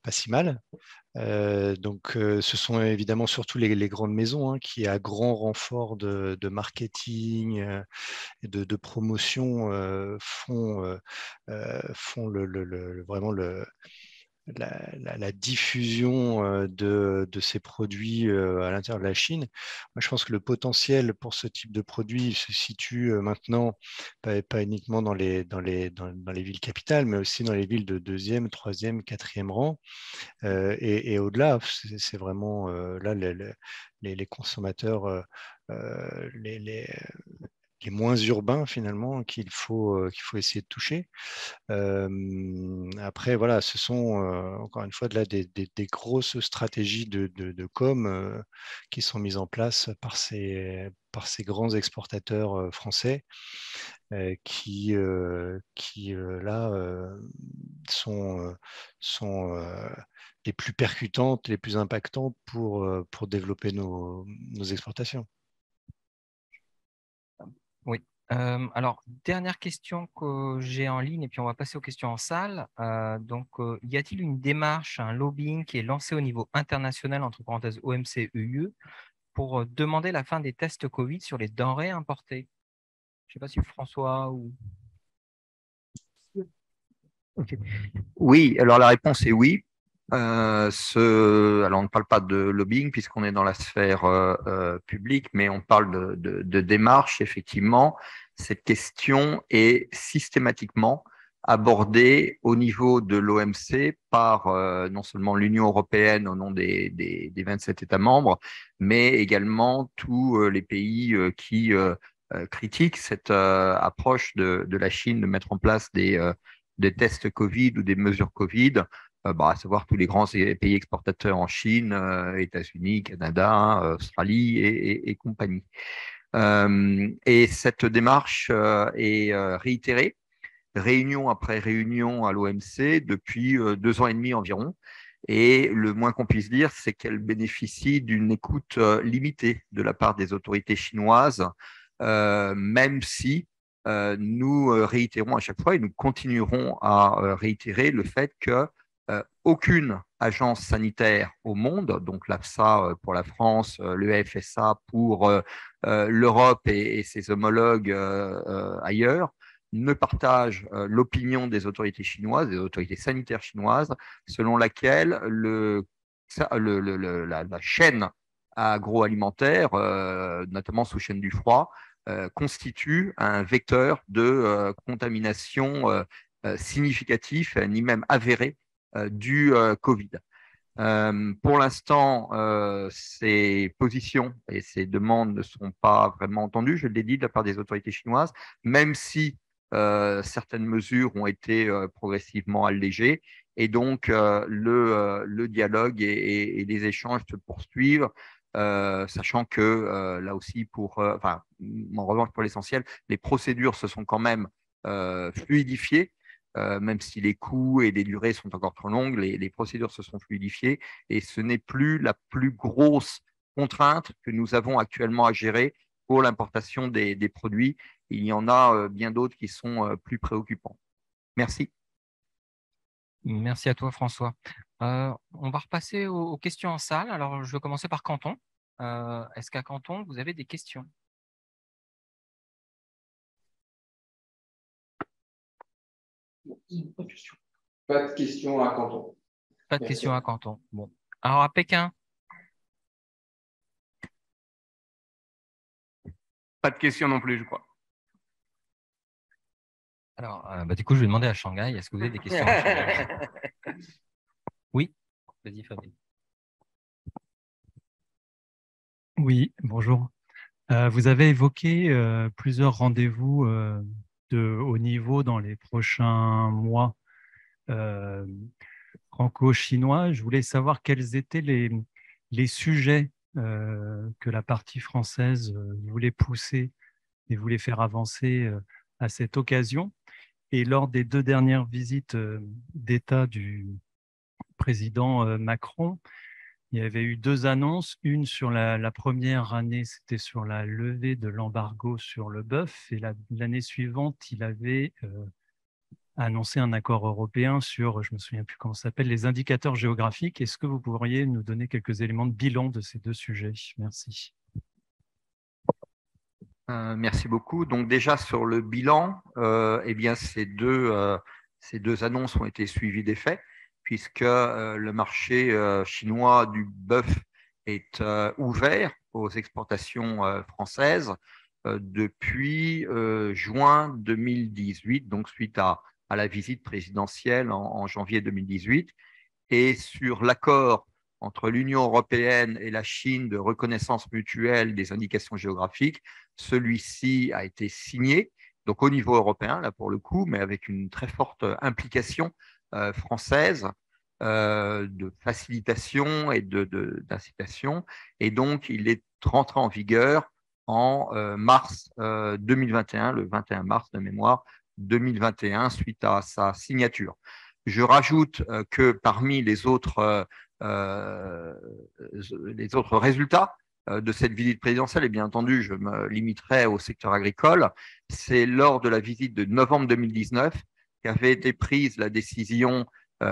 pas si mal. Donc, ce sont évidemment surtout les grandes maisons, hein, qui, à grand renfort de marketing et de promotion, font vraiment la diffusion de ces produits à l'intérieur de la Chine. Moi, je pense que le potentiel pour ce type de produit se situe maintenant pas uniquement dans les villes capitales, mais aussi dans les villes de deuxième, troisième, quatrième rang. Et au-delà, c'est vraiment là les consommateurs, les moins urbains finalement qu'il faut essayer de toucher. Après, voilà, ce sont encore une fois là, des grosses stratégies de com qui sont mises en place par ces grands exportateurs français qui là sont les plus percutantes, les plus impactantes pour développer nos exportations. Oui. Alors, dernière question que j'ai en ligne, et puis on va passer aux questions en salle. Y a-t-il une démarche, un lobbying qui est lancé au niveau international, entre parenthèses OMC-UE, pour demander la fin des tests Covid sur les denrées importées? Je ne sais pas si François ou… Okay. Oui, alors la réponse est oui. Alors on ne parle pas de lobbying puisqu'on est dans la sphère publique, mais on parle de démarche. Effectivement, cette question est systématiquement abordée au niveau de l'OMC par non seulement l'Union européenne au nom des 27 États membres, mais également tous les pays qui critiquent cette approche de la Chine de mettre en place des tests Covid ou des mesures Covid, à savoir tous les grands pays exportateurs en Chine, États-Unis, Canada, Australie et compagnie. Et cette démarche est réitérée, réunion après réunion à l'OMC depuis 2 ans et demi environ. Et le moins qu'on puisse dire, c'est qu'elle bénéficie d'une écoute limitée de la part des autorités chinoises, même si nous réitérons à chaque fois et nous continuerons à réitérer le fait que aucune agence sanitaire au monde, donc l'AFSA pour la France, le FSA pour l'Europe et ses homologues ailleurs, ne partage l'opinion des autorités chinoises, des autorités sanitaires chinoises, selon laquelle la chaîne agroalimentaire, notamment sous chaîne du froid, constitue un vecteur de contamination significatif, ni même avéré, du Covid. Pour l'instant, ces positions et ces demandes ne sont pas vraiment entendues, je l'ai dit, de la part des autorités chinoises, même si certaines mesures ont été progressivement allégées. Et donc, le dialogue et les échanges se poursuivent, sachant que là aussi, en revanche, pour l'essentiel, les procédures se sont quand même fluidifiées. Même si les coûts et les durées sont encore trop longues, les procédures se sont fluidifiées et ce n'est plus la plus grosse contrainte que nous avons actuellement à gérer pour l'importation des produits. Il y en a bien d'autres qui sont plus préoccupants. Merci. Merci à toi, François. On va repasser aux questions en salle. Alors, je vais commencer par Canton. Est-ce qu'à Canton, vous avez des questions? Pas de questions à Canton. Pas de questions à Canton. Bon. Alors, à Pékin? Pas de questions non plus, je crois. Alors, du coup, je vais demander à Shanghai, est-ce que vous avez des questions à Shanghai? Oui, vas-y, Fabien. Oui, bonjour. Vous avez évoqué plusieurs rendez-vous de haut niveau dans les prochains mois franco-chinois. Je voulais savoir quels étaient les sujets que la partie française voulait pousser et voulait faire avancer à cette occasion. Et lors des 2 dernières visites d'État du président Macron, il y avait eu 2 annonces. Une sur la première année, c'était sur la levée de l'embargo sur le bœuf. Et l'année suivante, il avait annoncé un accord européen sur, je ne me souviens plus comment ça s'appelle, les indicateurs géographiques. Est-ce que vous pourriez nous donner quelques éléments de bilan de ces 2 sujets? Merci. Merci beaucoup. Donc déjà sur le bilan, eh bien ces deux annonces ont été suivies des faits, puisque le marché chinois du bœuf est ouvert aux exportations françaises depuis juin 2018, donc suite à la visite présidentielle en janvier 2018, et sur l'accord entre l'Union européenne et la Chine de reconnaissance mutuelle des indications géographiques. Celui-ci a été signé, donc au niveau européen, là pour le coup, mais avec une très forte implication française de facilitation et d'incitation. Et donc, il est rentré en vigueur en mars 2021, le 21 mars de mémoire 2021, suite à sa signature. Je rajoute que parmi les autres résultats de cette visite présidentielle, et bien entendu, je me limiterai au secteur agricole, c'est lors de la visite de novembre 2019 qu'avait été prise la décision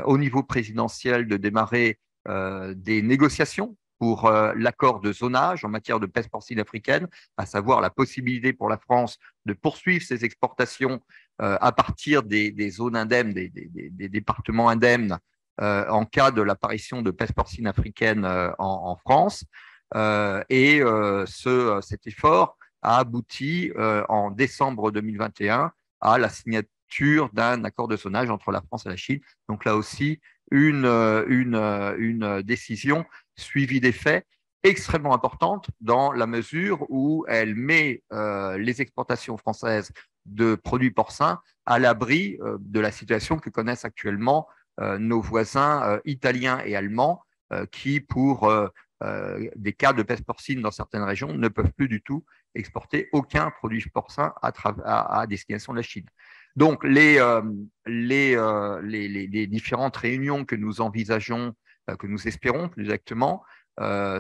au niveau présidentiel de démarrer des négociations pour l'accord de zonage en matière de peste porcine africaine, à savoir la possibilité pour la France de poursuivre ses exportations à partir des zones indemnes, des départements indemnes, en cas de l'apparition de peste porcine africaine en France. Cet effort a abouti en décembre 2021 à la signature d'un accord de zonage entre la France et la Chine. Donc là aussi, une décision suivie des faits extrêmement importante dans la mesure où elle met les exportations françaises de produits porcins à l'abri de la situation que connaissent actuellement nos voisins italiens et allemands qui, pour des cas de peste porcine dans certaines régions, ne peuvent plus du tout exporter aucun produit porcin à destination de la Chine. Donc, les différentes réunions que nous envisageons, que nous espérons plus exactement,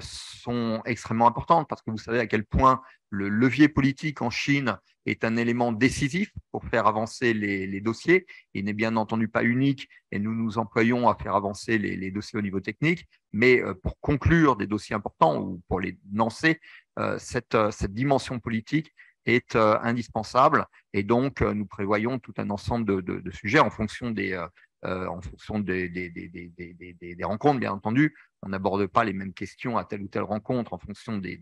sont extrêmement importantes parce que vous savez à quel point le levier politique en Chine est un élément décisif pour faire avancer les dossiers. Il n'est bien entendu pas unique et nous nous employons à faire avancer les dossiers au niveau technique, mais pour conclure des dossiers importants ou pour les lancer, cette dimension politique est indispensable et donc nous prévoyons tout un ensemble de sujets en fonction des rencontres, bien entendu. On n'aborde pas les mêmes questions à telle ou telle rencontre en fonction du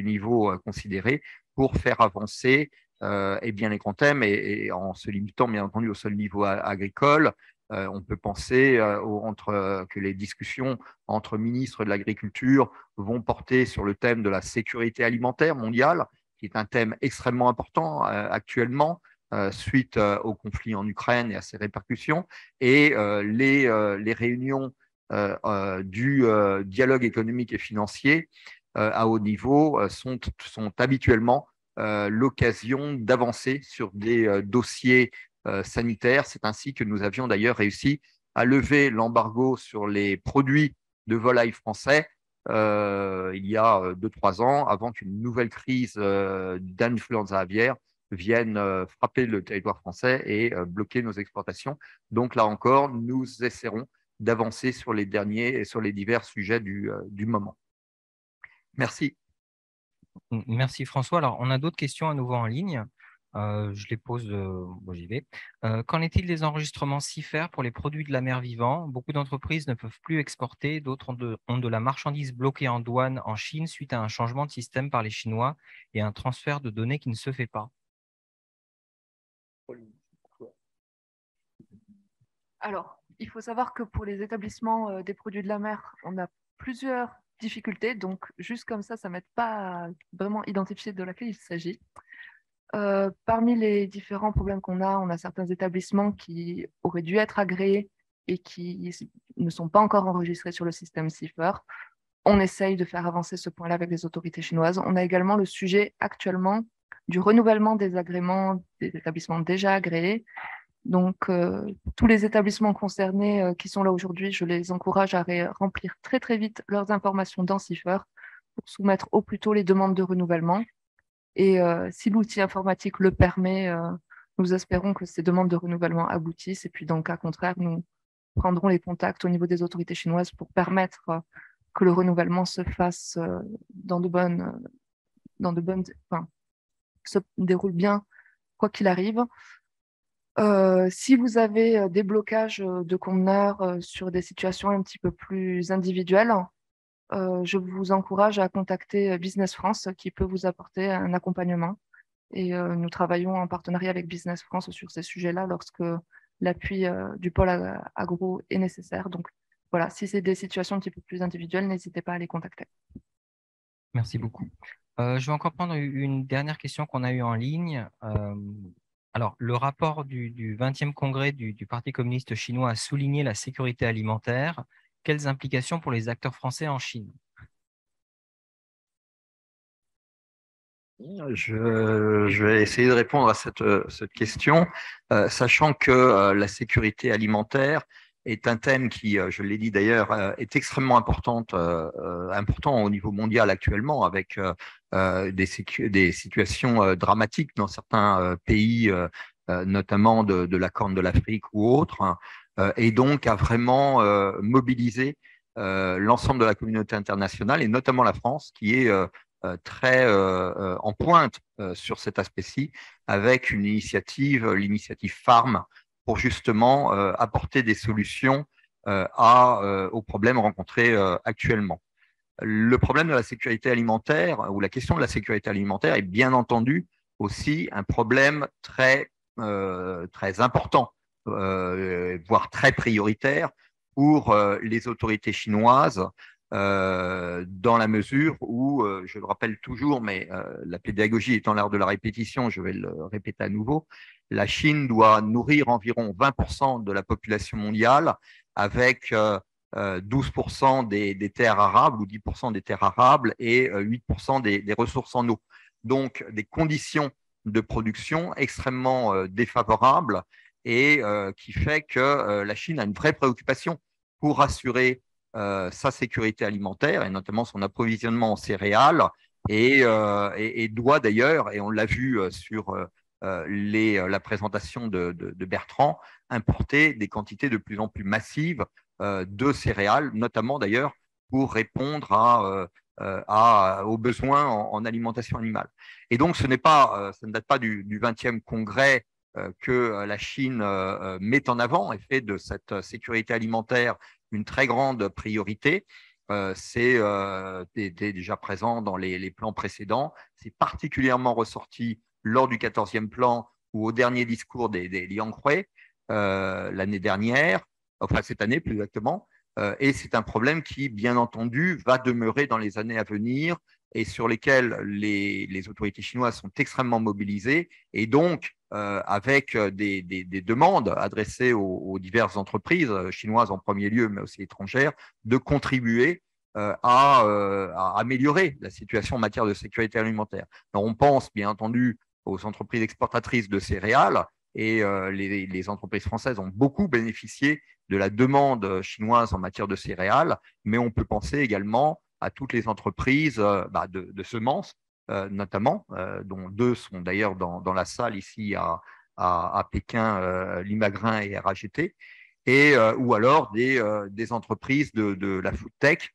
niveau considéré pour faire avancer bien les grands thèmes et en se limitant bien entendu au seul niveau agricole. On peut penser que les discussions entre ministres de l'Agriculture vont porter sur le thème de la sécurité alimentaire mondiale, qui est un thème extrêmement important actuellement, suite au conflit en Ukraine et à ses répercussions, et les réunions du dialogue économique et financier à haut niveau sont habituellement l'occasion d'avancer sur des dossiers sanitaires. C'est ainsi que nous avions d'ailleurs réussi à lever l'embargo sur les produits de volaille français il y a 2-3 ans, avant qu'une nouvelle crise d'influenza aviaire viennent frapper le territoire français et bloquer nos exportations. Donc là encore, nous essaierons d'avancer sur les derniers et sur les divers sujets du moment. Merci. Merci François. Alors, on a d'autres questions à nouveau en ligne. Je les pose, bon, j'y vais. Qu'en est-il des enregistrements CIFER pour les produits de la mer vivants? Beaucoup d'entreprises ne peuvent plus exporter, d'autres ont de la marchandise bloquée en douane en Chine suite à un changement de système par les Chinois et un transfert de données qui ne se fait pas. Alors, il faut savoir que pour les établissements des produits de la mer, on a plusieurs difficultés. Donc, juste comme ça ne m'aide pas à vraiment identifier de laquelle il s'agit. Parmi les différents problèmes qu'on a, on a certains établissements qui auraient dû être agréés et qui ne sont pas encore enregistrés sur le système CIFER. On essaye de faire avancer ce point-là avec les autorités chinoises. On a également le sujet actuellement du renouvellement des agréments des établissements déjà agréés. Donc, tous les établissements concernés qui sont là aujourd'hui, je les encourage à remplir très très vite leurs informations dans CIFER pour soumettre au plus tôt les demandes de renouvellement. Et si l'outil informatique le permet, nous espérons que ces demandes de renouvellement aboutissent. Et puis, dans le cas contraire, nous prendrons les contacts au niveau des autorités chinoises pour permettre que le renouvellement se fasse enfin, se déroule bien, quoi qu'il arrive. Si vous avez des blocages de conteneurs sur des situations un petit peu plus individuelles, je vous encourage à contacter Business France qui peut vous apporter un accompagnement. Et nous travaillons en partenariat avec Business France sur ces sujets-là lorsque l'appui du pôle agro est nécessaire. Donc voilà, si c'est des situations un petit peu plus individuelles, n'hésitez pas à les contacter. Merci beaucoup. Je vais encore prendre une dernière question qu'on a eue en ligne. Alors, le rapport du 20e congrès du Parti communiste chinois a souligné la sécurité alimentaire. Quelles implications pour les acteurs français en Chine? Je vais essayer de répondre à cette question, sachant que la sécurité alimentaire est un thème qui, je l'ai dit d'ailleurs, est extrêmement important au niveau mondial actuellement, avec des situations dramatiques dans certains pays, notamment de la Corne de l'Afrique ou autres, et donc a vraiment mobilisé l'ensemble de la communauté internationale, et notamment la France, qui est très en pointe sur cet aspect-ci, avec l'initiative Farm, pour justement apporter des solutions aux problèmes rencontrés actuellement. Le problème de la sécurité alimentaire, ou la question de la sécurité alimentaire, est bien entendu aussi un problème très important, voire très prioritaire pour les autorités chinoises, dans la mesure où, je le rappelle toujours, mais la pédagogie étant l'art de la répétition, je vais le répéter à nouveau, la Chine doit nourrir environ 20% de la population mondiale avec 12% des terres arables ou 10% des terres arables et 8% des ressources en eau. Donc, des conditions de production extrêmement défavorables et qui fait que la Chine a une vraie préoccupation pour assurer sa sécurité alimentaire et notamment son approvisionnement en céréales et doit d'ailleurs, et on l'a vu sur la présentation de Bertrand, importer des quantités de plus en plus massives de céréales, notamment d'ailleurs pour répondre aux besoins en alimentation animale. Et donc, ça ne date pas du 20e congrès que la Chine met en avant et fait de cette sécurité alimentaire une très grande priorité. C'est déjà présent dans les plans précédents. C'est particulièrement ressorti lors du 14e plan ou au dernier discours des Liang Hui l'année dernière, enfin cette année plus exactement. Et c'est un problème qui, bien entendu, va demeurer dans les années à venir et sur lesquels les autorités chinoises sont extrêmement mobilisées et donc avec des demandes adressées aux diverses entreprises chinoises en premier lieu, mais aussi étrangères, de contribuer à améliorer la situation en matière de sécurité alimentaire. Alors, on pense bien entendu aux entreprises exportatrices de céréales et les entreprises françaises ont beaucoup bénéficié de la demande chinoise en matière de céréales, mais on peut penser également à toutes les entreprises de semences, notamment, dont 2 sont d'ailleurs dans la salle ici à Pékin, Limagrain et RAGT, ou alors des entreprises de la food tech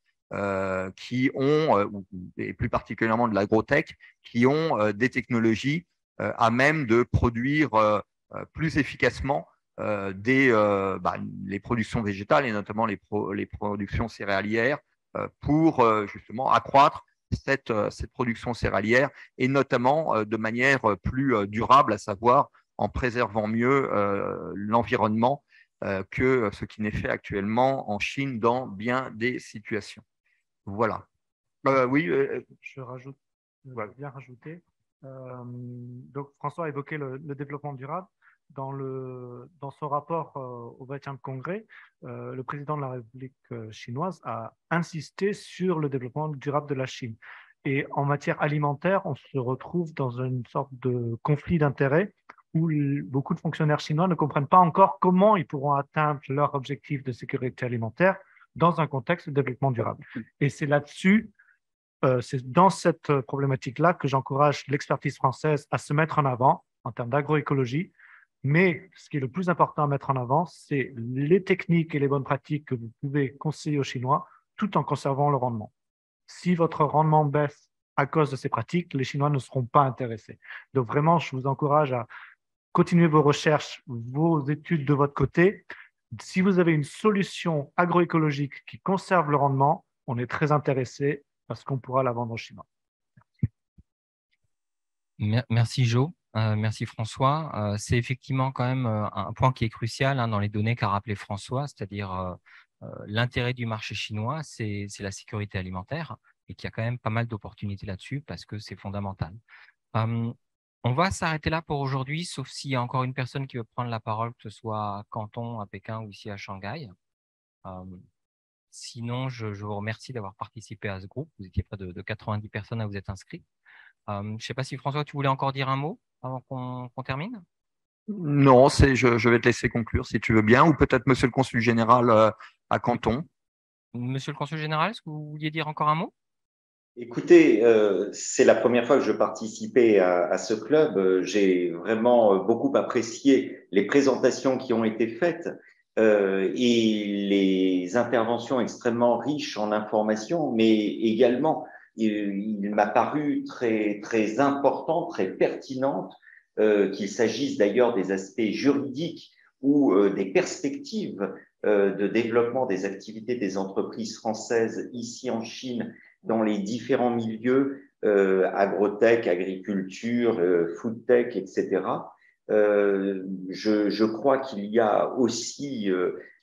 qui ont, et plus particulièrement de l'agrotech, qui ont des technologies à même de produire plus efficacement les productions végétales et notamment les productions céréalières pour justement accroître cette production céréalière et notamment de manière plus durable, à savoir en préservant mieux l'environnement que ce qui n'est fait actuellement en Chine dans bien des situations. Voilà. Oui. Je rajoute, bien rajouter. Donc, François a évoqué le développement durable. Dans son rapport au 20e congrès, le président de la République chinoise a insisté sur le développement durable de la Chine. Et en matière alimentaire, on se retrouve dans une sorte de conflit d'intérêts où beaucoup de fonctionnaires chinois ne comprennent pas encore comment ils pourront atteindre leur objectif de sécurité alimentaire dans un contexte de développement durable. Et c'est là-dessus, c'est dans cette problématique-là que j'encourage l'expertise française à se mettre en avant en termes d'agroécologie. Mais ce qui est le plus important à mettre en avant, c'est les techniques et les bonnes pratiques que vous pouvez conseiller aux Chinois tout en conservant le rendement. Si votre rendement baisse à cause de ces pratiques, les Chinois ne seront pas intéressés. Donc vraiment, je vous encourage à continuer vos recherches, vos études de votre côté. Si vous avez une solution agroécologique qui conserve le rendement, on est très intéressé parce qu'on pourra la vendre aux Chinois. Merci Jo, merci François. C'est effectivement quand même un point qui est crucial dans les données qu'a rappelé François, c'est-à-dire l'intérêt du marché chinois, c'est la sécurité alimentaire et qu'il y a quand même pas mal d'opportunités là-dessus parce que c'est fondamental. On va s'arrêter là pour aujourd'hui, sauf s'il y a encore une personne qui veut prendre la parole, que ce soit à Canton, à Pékin ou ici à Shanghai. Sinon, je vous remercie d'avoir participé à ce groupe. Vous étiez près de 90 personnes à vous être inscrites. Je ne sais pas si François, tu voulais encore dire un mot avant qu'on termine? Non, je vais te laisser conclure si tu veux bien, ou peut-être Monsieur le Consul général à Canton. Monsieur le Consul général, est-ce que vous vouliez dire encore un mot? Écoutez, c'est la première fois que je participais à ce club. J'ai vraiment beaucoup apprécié les présentations qui ont été faites et les interventions extrêmement riches en informations, mais également, il m'a paru très, très important, très pertinente, qu'il s'agisse d'ailleurs des aspects juridiques ou des perspectives de développement des activités des entreprises françaises ici en Chine dans les différents milieux, agrotech, agriculture, foodtech, etc. Je crois qu'il y a aussi,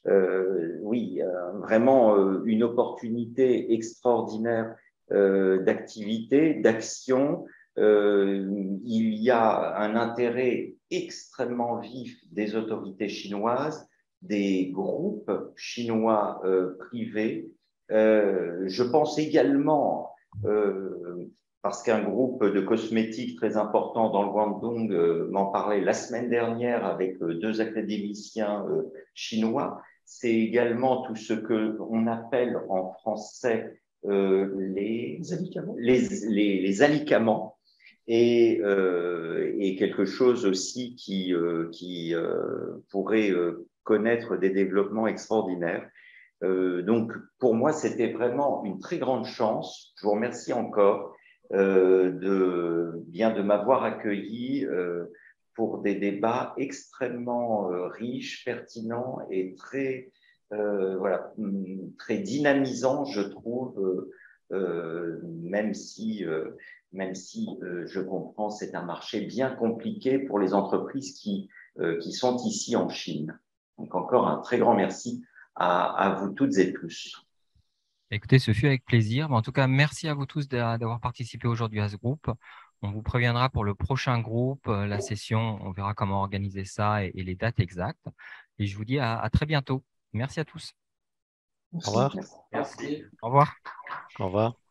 vraiment une opportunité extraordinaire d'activité, d'action. Il y a un intérêt extrêmement vif des autorités chinoises, des groupes chinois privés. Je pense également, parce qu'un groupe de cosmétiques très important dans le Guangdong m'en parlait la semaine dernière avec deux académiciens chinois, c'est également tout ce que on appelle en français les alicaments et quelque chose aussi qui pourrait connaître des développements extraordinaires. Donc, pour moi, c'était vraiment une très grande chance. Je vous remercie encore de m'avoir accueilli pour des débats extrêmement riches, pertinents et très, très dynamisants, je trouve, même si je comprends, c'est un marché bien compliqué pour les entreprises qui sont ici en Chine. Donc, encore un très grand merci à vous toutes et tous. Écoutez, ce fut avec plaisir. En tout cas, merci à vous tous d'avoir participé aujourd'hui à ce groupe. On vous préviendra pour le prochain groupe, la session, on verra comment organiser ça et les dates exactes. Et je vous dis à très bientôt. Merci à tous. Au revoir. Merci. Au revoir. Au revoir.